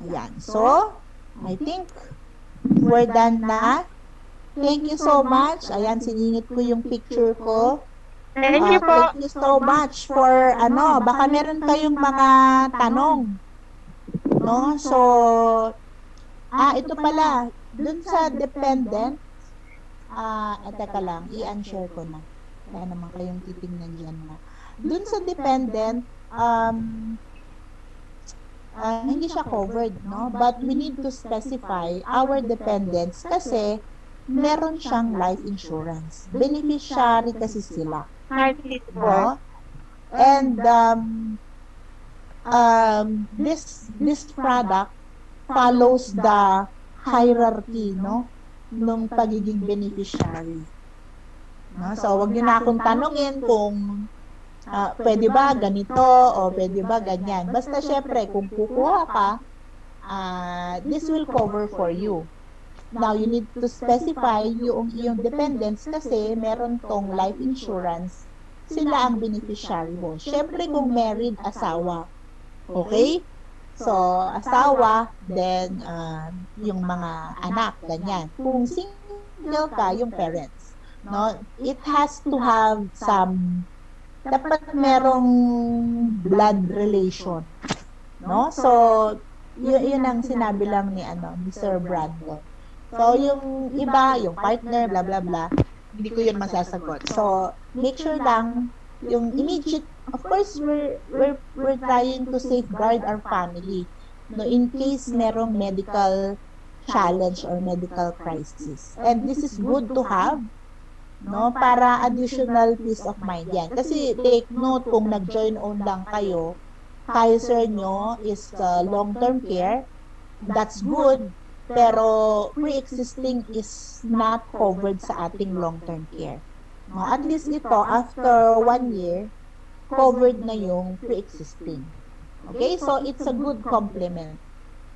Yan. So, I think we're done na. Thank you so much. Ayan, siningit ko yung picture ko. Thank you po. Thank you so much for baka meron kayong mga tanong. No? So, ito pala, dun sa dependent, teka lang, i-unshare ko na. Kaya naman kayong titingnan dyan na. Dun sa dependent, hindi siya covered, no? But we need to specify our dependents kasi meron siyang life insurance. Beneficiary kasi sila. No? And this product follows the hierarchy, no, nung pagiging beneficiary. No? So, wag niyo na akong tanungin kung pwede ba ganito o pwede ba ganyan. Basta syempre, kung kukuha ka, this will cover for you. Now, you need to specify yung iyong dependents kasi meron tong life insurance. Sila ang beneficiary mo. Syempre, kung married, asawa. Okay? So, asawa, then yung mga anak, ganyan. Kung single ka, yung parents. No? It has to have dapat merong blood relation. No? So, yun ang sinabi lang ni Sir Brandon. So, yung iba, yung partner, blah, blah, blah, hindi ko yun masasagot. So, make sure lang, yung immediate, of course, we're trying to safeguard our family. No, in case merong medical challenge or medical crisis. And this is good to have, no, para additional peace of mind yan. Kasi take note, kung nag-join on lang kayo, Kaiser nyo is long-term care, that's good, pero pre-existing is not covered sa ating long-term care. No, at least ito, after 1 year, covered na yung pre-existing. Okay, so it's a good complement.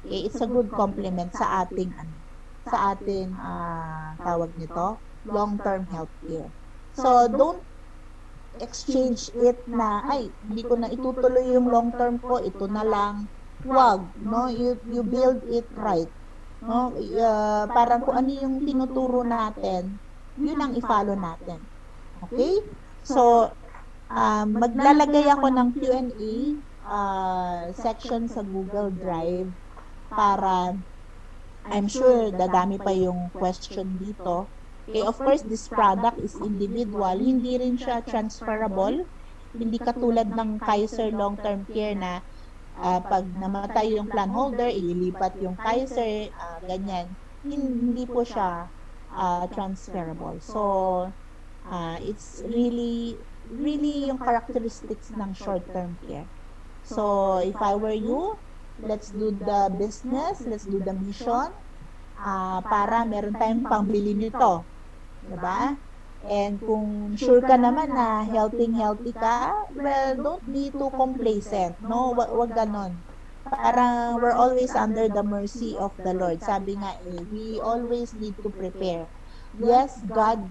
Okay, it's a good complement sa ating tawag nito, long-term health care. So, don't exchange it na, hindi ko na itutuloy yung long-term ko, ito na lang. Wag, no? You build it right. No? Parang kung ano yung tinuturo natin, yun ang i-follow natin. Okay? So, maglalagay ako ng Q&A section sa Google Drive para I'm sure dadami pa yung question dito. Okay, of course, this product is individual. Hindi rin siya transferable. Hindi katulad ng Kaiser long-term care na pag namatay yung plan holder, ililipat yung Kaiser, ganyan. Hindi po siya transferable. So, it's really yung characteristics ng short-term care. So, if I were you, let's do the business, let's do the mission, para meron tayong pangbili nito. Diba? And kung sure ka naman na healthy ka, well, don't be too complacent. No, wag ganon. Parang we're always under the mercy of the Lord. Sabi nga, we always need to prepare. Yes, God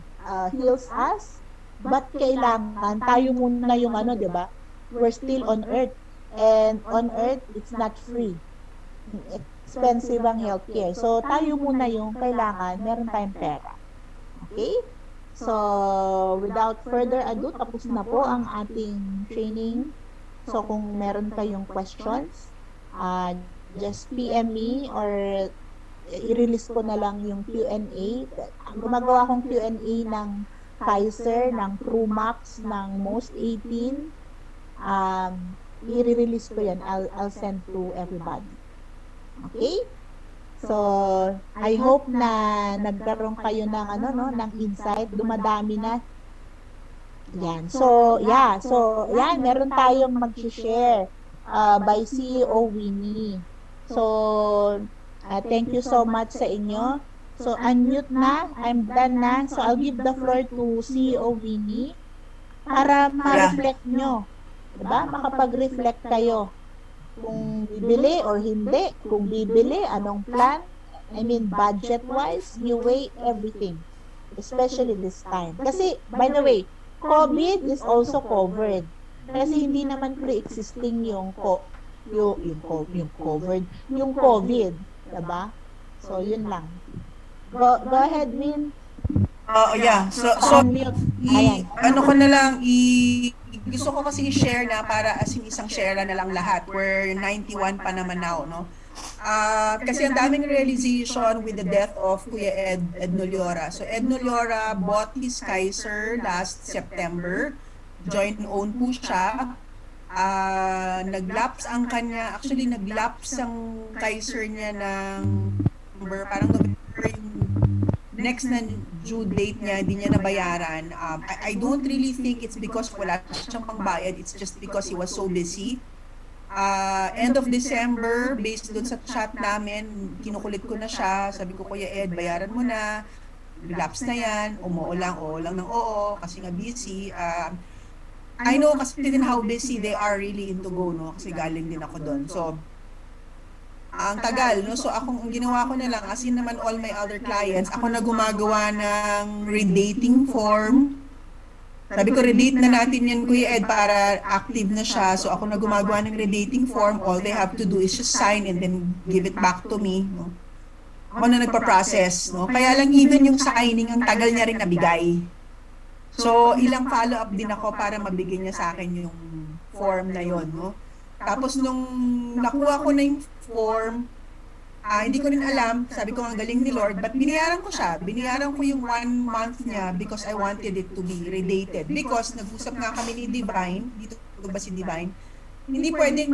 heals us, but kailangan tayo muna yung diba? We're still on earth. And on earth, it's not free. Expensive ang healthcare. So, tayo muna yung kailangan, meron tayong pera. Okay? So, without further ado, tapos na po ang ating training. So, kung meron kayong questions, just PM me or i-release ko na lang yung Q&A. Gumagawa akong Q&A ng Kaiser, ng TRUU Max, ng Most 18. I-release ko yan. I'll send to everybody. Okay? So, I hope na nagkaroon kayo ng ng insight, dumadami na. Yan. So, yan, meron tayong mag-share by CEO Winnie. So, thank you so much sa inyo. So, unmute na. I'm done na. So, I'll give the floor to CEO Winnie para ma-reflect nyo. Diba? Makapag-reflect kayo. Kung bibili or hindi, kung bibili, anong plan, I mean, budget-wise, you weigh everything, especially this time. Kasi, by the way, COVID is also covered. Kasi hindi naman pre-existing yung COVID, diba? So, yun lang. Go ahead, Min. Yeah. So Unmute. Ayan. ano ko na lang, gusto ko kasi i-share na para as in isang share na lang lahat. We're 91 pa naman now, no? Kasi ang daming realization with the death of Kuya Ed Noliora. So Ed Noliora bought his Kaiser last September. Joint own po siya. Nag-lapse ang kanya, actually nag-lapse ang Kaiser niya ng November, parang November yung next na due date niya, hindi niya nabayaran. I don't really think it's because wala siyang pangbayad, it's just because he was so busy. End of December, based doon sa chat namin, kinukulit ko na siya, sabi ko, Kuya Ed, bayaran mo na, relapse na yan, oo lang ng oo, kasi nga busy. I know kasi din how busy they are really into go, no? Kasi galing din ako doon. So, ang tagal, no? So, ang ginawa ko na lang, as in naman all my other clients, ako na gumagawa ng redating form. Sabi ko, redate na natin yan, Kuya Ed, para active na siya. So, ako na gumagawa ng redating form. All they have to do is just sign and then give it back to me, no? Ako na nagpa-process, no? Kaya lang even yung signing, ang tagal niya rin nabigay. So, ilang follow-up din ako para mabigyan niya sa akin yung form na yon, no? Tapos nung nakuha ko na yung form, hindi ko rin alam, sabi ko ang galing ni Lord, but binayaran ko siya. Binayaran ko yung 1 month niya because I wanted it to be redated. Because nag-usap nga kami ni Divine, dito ba si Divine, hindi pwedeng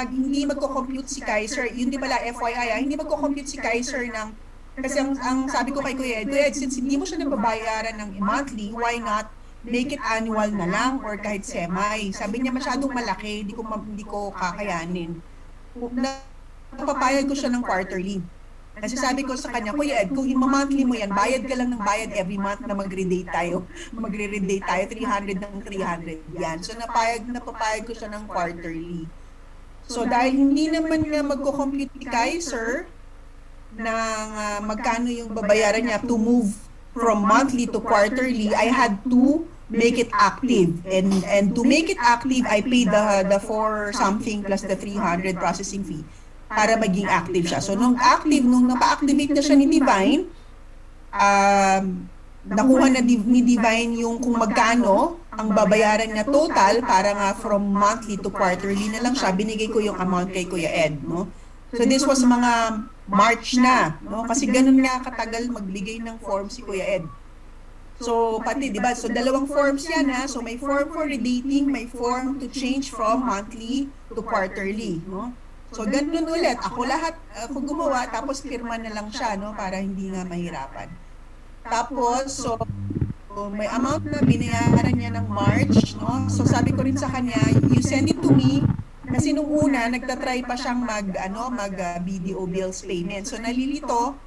hindi magko-compute si Kaiser, yun di pala FYI, hindi magko-compute si Kaiser ng, kasi ang sabi ko kay Kuya Ed, since hindi mo siya nababayaran ng monthly, why not make it annual na lang or kahit semi? Sabi niya masyadong malaki, hindi ko kakayanin. Napapayag ko siya ng quarterly. Kasi sabi ko sa kanya, Kuya Ed, kung monthly mo yan, bayad ka lang ng bayad every month na magre-redate tayo. Magre-redate tayo, 300 ng 300 yan. So napapayag ko siya ng quarterly. So dahil hindi naman nga magko-compute ni Kaiser ng magkano yung babayaran niya to move from monthly to quarterly, I had to make it active. And to make it active, I paid the 4 something plus the 300 processing fee para maging active siya. So nung napa-activate na siya ni Divine, nakuha na ni Divine yung kung magkano ang babayaran niya total para nga from monthly to quarterly na lang siya, binigay ko yung amount kay Kuya Ed, no? So this was mga March na, no? Kasi ganun nga katagal magbigay ng form si Kuya Ed. So pati, di ba? So dalawang forms yan, ha? So may form for redating, may form to change from monthly to quarterly, no? So ganun ulit. Ako gumawa, tapos pirma na lang siya, no? Para hindi nga mahirapan. Tapos, so may amount na binayaran niya ng March, no? So sabi ko rin sa kanya, you send it to me. Kasi nung una, nagtatry pa siyang mag BDO bills payment. So nalilito,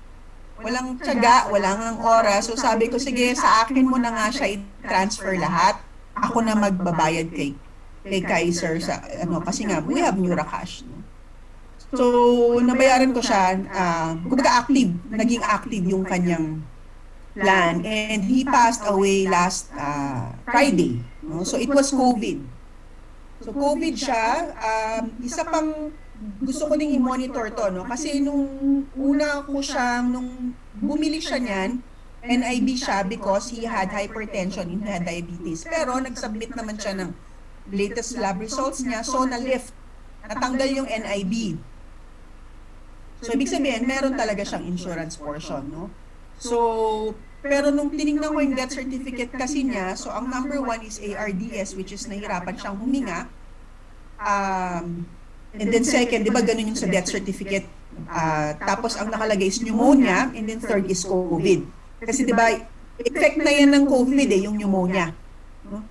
walang tiyaga, walang oras. So sabi ko, sige, sa akin mo na nga siya i-transfer lahat. Ako na magbabayad kay Kaiser sa kasi nga we have Cash. No? So nabayaran ko siya, kumbaga naging active yung kanyang plan, and he passed away last Friday. No? So it was COVID. So COVID siya, isa pang gusto ko ding i-monitor to, no? Kasi nung bumili siya niyan, NIB siya because he had hypertension and he had diabetes. Pero nag-submit naman siya ng latest lab results niya, so na-lift, natanggal yung NIB. So ibig sabihin, meron talaga siyang insurance portion, no? So, pero nung tinignan ko yung death certificate kasi niya, so ang number 1 is ARDS, which is nahirapan siyang huminga. And then second, di ba ganun yung sa death certificate? Tapos ang nakalagay is pneumonia, and then third is COVID. Kasi di ba, effect na yan ng COVID yung pneumonia. No?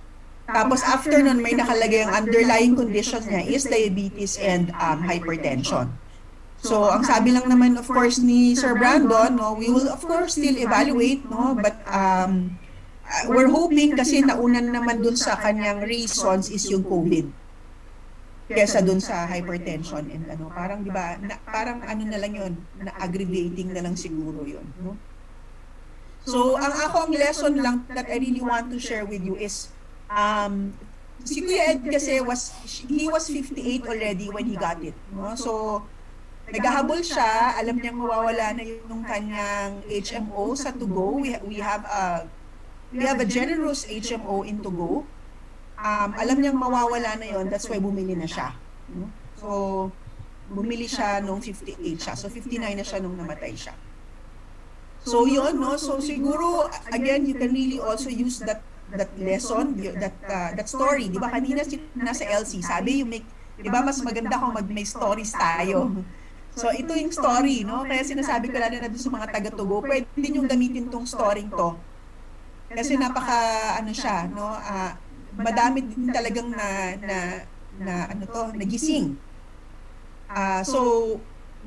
Tapos after nun, may nakalagay ang underlying condition niya is diabetes and hypertension. So, ang sabi lang naman, of course, ni Sir Brandon, no, we will, of course, still evaluate, no, but we're hoping kasi naunan naman dun sa kanyang reasons is yung COVID. Kesa dun sa hypertension and parang, di ba, parang na lang yun, na aggravating na lang siguro yun, no? So, ang lesson lang that I really want to share with you is, si Kuya Ed kasi he was 58 already when he got it, no? So, naghahabol siya, alam niyang mawawala na yung kanyang HMO sa to go. We have a generous HMO in to go. Alam niyang mawawala na yon, that's why bumili na siya. No? So, bumili siya nung 58 siya. So, 59 na siya nung namatay siya. So, yun, no? So, siguro, again, you can really also use that lesson, that story. Di ba, kanina nasa LC, sabi, di ba, mas maganda kung may stories tayo. So, ito yung story, no? Kaya sinasabi ko lalo na doon sa mga taga-tugo, pwede niyong gamitin tong story to. Kasi siya, no? Madami din talagang nagising. So,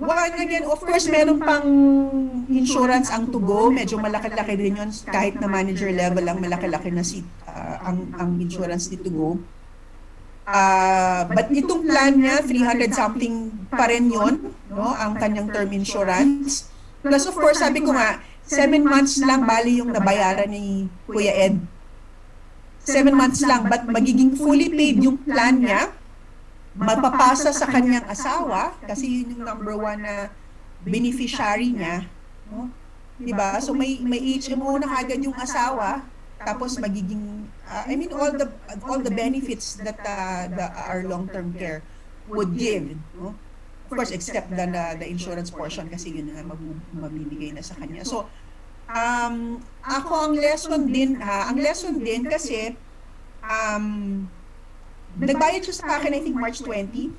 again, of course, meron pang insurance ang to go. Medyo malaki-laki din yun. Kahit na manager level lang, malaki-laki na ang insurance ni to go. But itong plan niya, 300 something pa rin yun, no? Ang kanyang term insurance. Plus, of course, sabi ko nga, 7 months lang bali yung nabayaran ni Kuya Ed. 7 months lang, but magiging fully paid yung plan niya, mapapasa sa kanyang asawa, kasi yun yung number 1 na beneficiary niya. No? Diba? So may HMO na kagad yung asawa, tapos magiging, all the benefits that our long-term care would give. No? Of course, except the insurance portion, kasi yun na mabibigay na sa kanya. So, ako ang lesson din kasi nagbayad siya sa akin, I think March 20.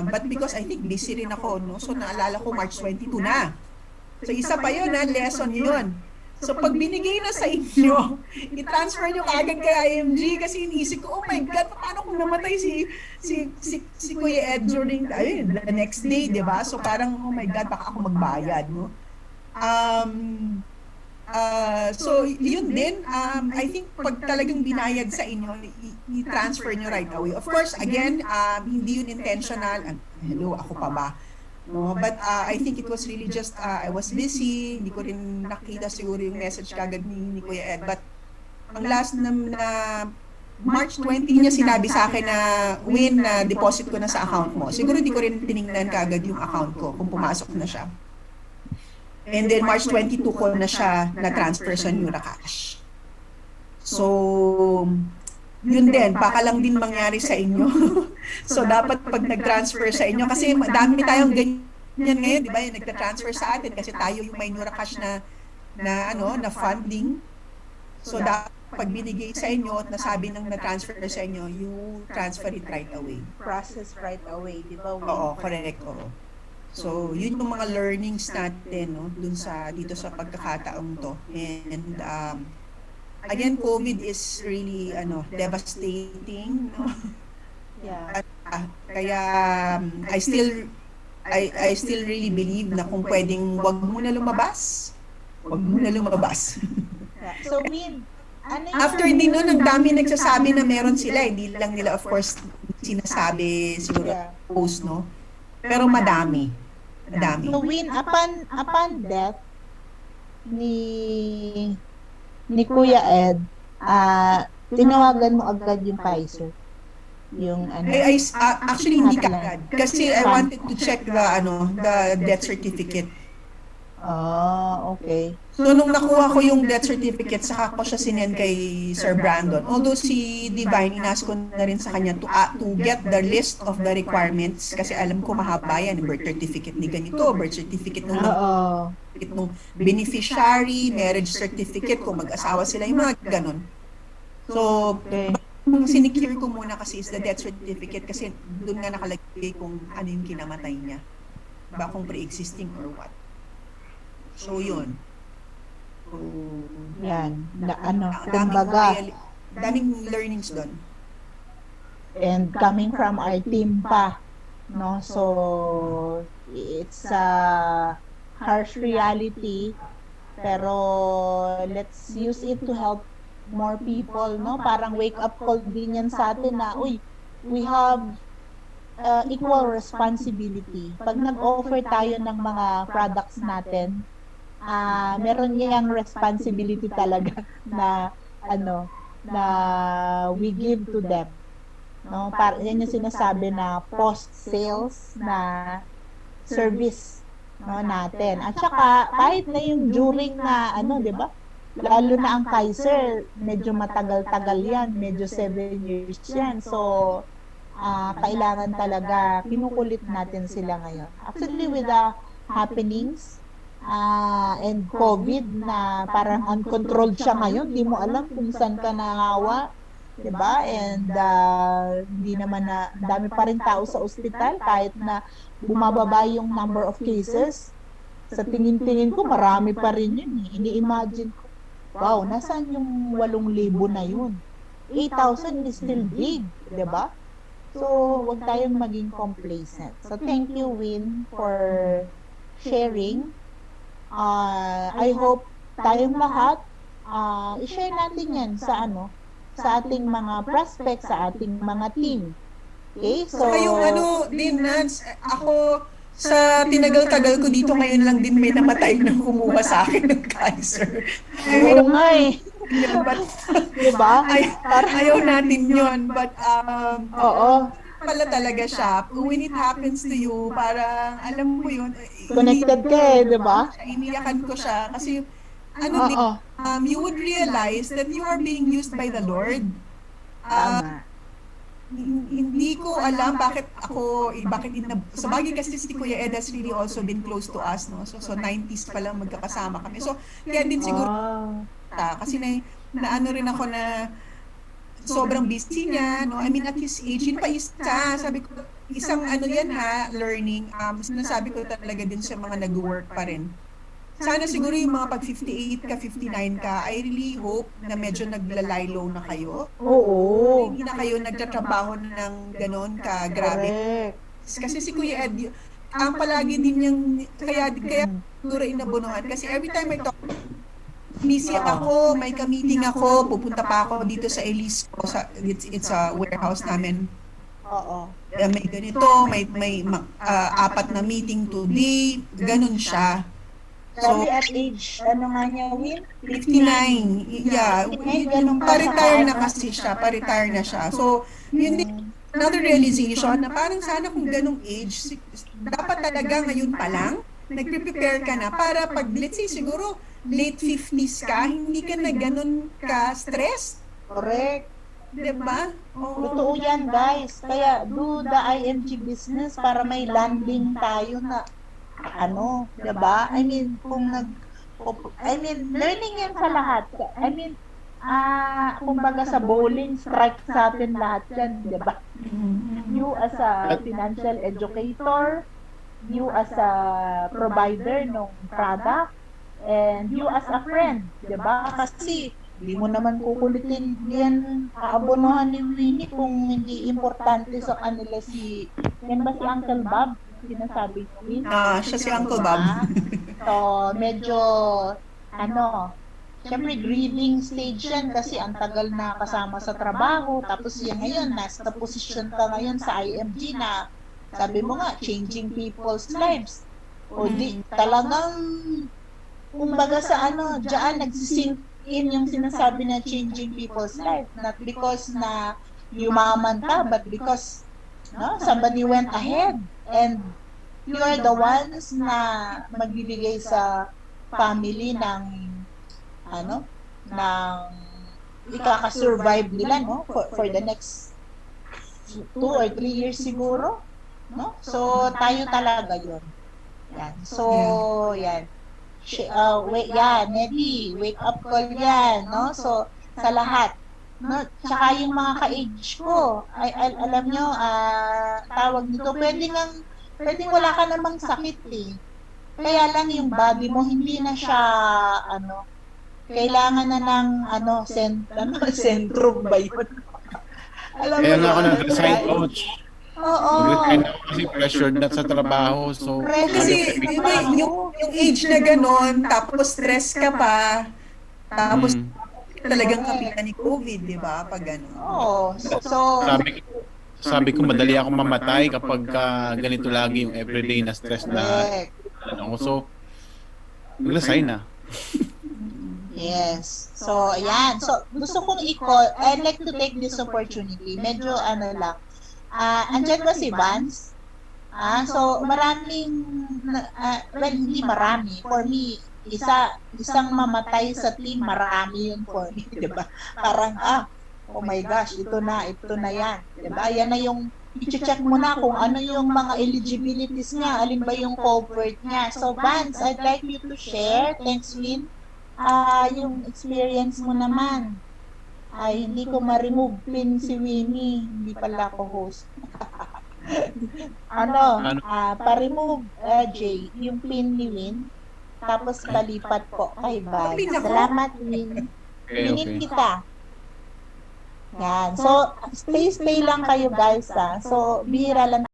But because I think busy rin ako, no? So naalala ko March 22 na. So isa pa yun, lesson yun. So pag binigay na sa inyo, i-transfer nyo kaagad kay IMG kasi inisip ko, oh my God, paano kung namatay si Kuya Ed during the next day, di ba? So parang, oh my God, baka ako magbayad, no? So yun din, I think pag talagang binayad sa inyo, i-transfer nyo right away. Of course, again, hindi yun intentional. Hello, ako pa ba? No, but I think it was really just, I was busy, hindi ko rin nakita siguro yung message kagad ni Kuya Ed. But ang last na March 20 niya sinabi sa akin na, Win, deposit ko na sa account mo. Siguro hindi ko rin tinignan kagad yung account ko kung pumasok na siya. And then March 22 ko na siya na-transfer sa Cash. So, yun din, baka lang din mangyari sa inyo. So, dapat pag nag-transfer sa inyo, kasi madami tayong ganyan ngayon, di ba, yung nagta-transfer sa atin kasi tayo yung may Cash na funding. So, dapat pag binigay sa inyo at nasabi ng na-transfer sa inyo, you transfer it right away. Process right away, di ba? Oo, correct, oo. So, yun yung mga learnings natin, no, dito sa pagkakataong to. And, again, COVID is really, devastating, no? Yeah. Kaya, I still really believe na kung pwedeng wag muna lumabas. Yeah. So, Win, after din nun, ang dami nagsasabi na meron sila, hindi lang nila, of course, sinasabi, siguro, post, no? Pero madami. So, Win, upon death ni Kuya Ed, tinawagan mo agad yung KAISER. Yung actually hindi kagad kasi I wanted to check the death certificate. Okay. So nung nakuha ko yung death certificate, saka ko siya sinend kay Sir Brandon. Although si Divine, inas ko na rin sa kanya to get the list of the requirements kasi alam ko mahaba yan, birth certificate ni ganito, birth certificate nung beneficiary, marriage certificate kung mag-asawa sila, yung mga ganun. So, sinikure ko muna kasi is the death certificate kasi doon nga nakalagay kung ano yung kinamatay niya. Diba kung pre-existing or what. So, yun. Yan. Kumbaga. Daming learnings doon. And coming from our team pa, no? So, it's a harsh reality, pero let's use it to help more people, no? Parang wake up call din yan sa atin na, we have equal responsibility. Pag nag-offer tayo ng mga products natin, meron niyang responsibility talaga na na we give to them, no? Para yan yung sinasabi na post sales na service natin. At saka kahit na yung during na 'di ba? Lalo na ang Kaiser, medyo matagal-tagal 'yan, medyo 7 years 'yan. So kailangan talaga kinukulit natin sila ngayon. Actually with the happenings and COVID na parang uncontrolled siya ngayon, di mo alam kung saan ka nahawa, 'di ba? And hindi naman na dami pa rin tao sa ospital kahit na bumababa yung number of cases. Sa tingin-tingin ko marami pa rin yun. Ini-imagine ko, wow, nasaan yung 8,000 na yun? 8,000 is still big, 'di ba? So, wag tayong maging complacent. So, thank you, Win, for sharing. I hope tayong lahat i-share natin 'yan sa sa ating mga prospects, sa ating mga team. Okay? So, yung din, Nance, ako sa tinagal-tagal ko dito ngayon lang din may namatay na kumuha sa akin ng Kaiser. Oo nga eh. Diba? Ayaw natin yun. But, oo. Pala talaga siya. When it happens to you, parang, alam mo yun, connected ka eh, diba? Iniyakan ko siya. Kasi, you would realize that you are being used by the Lord. Tama. Hindi ko alam bakit sa bagay kasi si Kuya Ed has really also been close to us, no? So 90s pa lang magkakasama kami. So kaya din siguro kasi na ano rin ako na sobrang busy niya, no? I mean at his age, yun pa isa, sabi ko isang yan learning. Sinasabi ko talaga din sa mga nag-work pa rin. Sana siguro yung mga pag 58 ka, 59 ka, I really hope na medyo naglalay low na kayo. Oo. Hindi na kayo nagtatrabaho ng ganon ka grabe. Kasi si Kuya Ed, ang palagi din niyang, kaya siguro inabunuhan. Kasi every time I talk, busy ako, may ka-meeting ako, pupunta pa ako dito sa Elise ko, it's a warehouse namin. Oo. May ganito, may 4 na meeting today, ganun siya. So, at age, ano nga niya, Win? 59. Yeah. Pa-retire na kasi siya. Pa-retire na siya. So, yun din, another realization na parang sana kung ganong age, dapat talaga ngayon pa lang, nagpe-prepare ka na para pag, let's say, siguro, late 50s ka, hindi ka na ganon ka-stressed. Correct. Diba? Totoo yan, guys. Kaya, do the IMG business para may landing tayo na diba? I mean, learning yan sa lahat. I mean, kumbaga sa bowling, strike sa atin lahat yan, diba? You as a financial educator, you as a provider ng product, and you as a friend, diba? Kasi, hindi mo naman kukulitin yan, aabonohan ni Winnie kung hindi importante sa kanila yan ba si Uncle Bob? Sinasabi ko siya si Uncle Bob. So, medyo, syempre grieving stage yan kasi ang tagal na kasama sa trabaho. Tapos yan ngayon, nasa position ka ngayon sa IMG na, sabi mo nga, changing people's lives. O di, talagang, kumbaga sa dyan, nagsisink in yung sinasabi na changing people's life. Not because na yumaman ka, but because somebody went ahead and you are the ones na magbibigay sa family ng ikaka-survive nila for the next 2 or 3 years siguro, so tayo talaga yun. Yan. So yan, Neddy, wake up call yan, so sa lahat. Tsaka yung mga ka-age ko, alam nyo, tawag nito, pwedeng wala ka namang sakit eh. Kaya lang yung body mo, hindi na siya, kailangan na ng, sentrum ba yun? Alam Kaya mo nga ako yun, nag-resign, coach. Oo. Nag-resign ako kasi pressured na sa trabaho. So, kasi yung age na ganon, tapos stress ka pa, tapos talagang kapitan ni COVID, di ba? Pag gano'n. Oo. So, sabi ko, madali akong mamatay kapag ganito lagi yung everyday na stress na so, nag-resign na. Yes. So, ayan. So, gusto kong i-call, I'd like to take this opportunity. Medyo lang. Andyan ba si Vance? So maraming, well, hindi marami. For me, isang mamatay sa team, marami yun for me, di ba? Parang, oh my gosh, ito na yan. Di ba? Yan na yung, i-check mo na kung ano yung mga eligibilities niya, alin ba yung covered niya. So, Vance, I'd like you to share, thanks, Win, yung experience mo naman. Ay, hindi ko ma-remove pin si Winnie, hindi pala ako host. Pa-remove, Jay, yung pin ni Win, tapos palipat po kay Vance. Salamat, Win. Pinin kita. Yan. So, stay lang kayo guys. So, bihira lang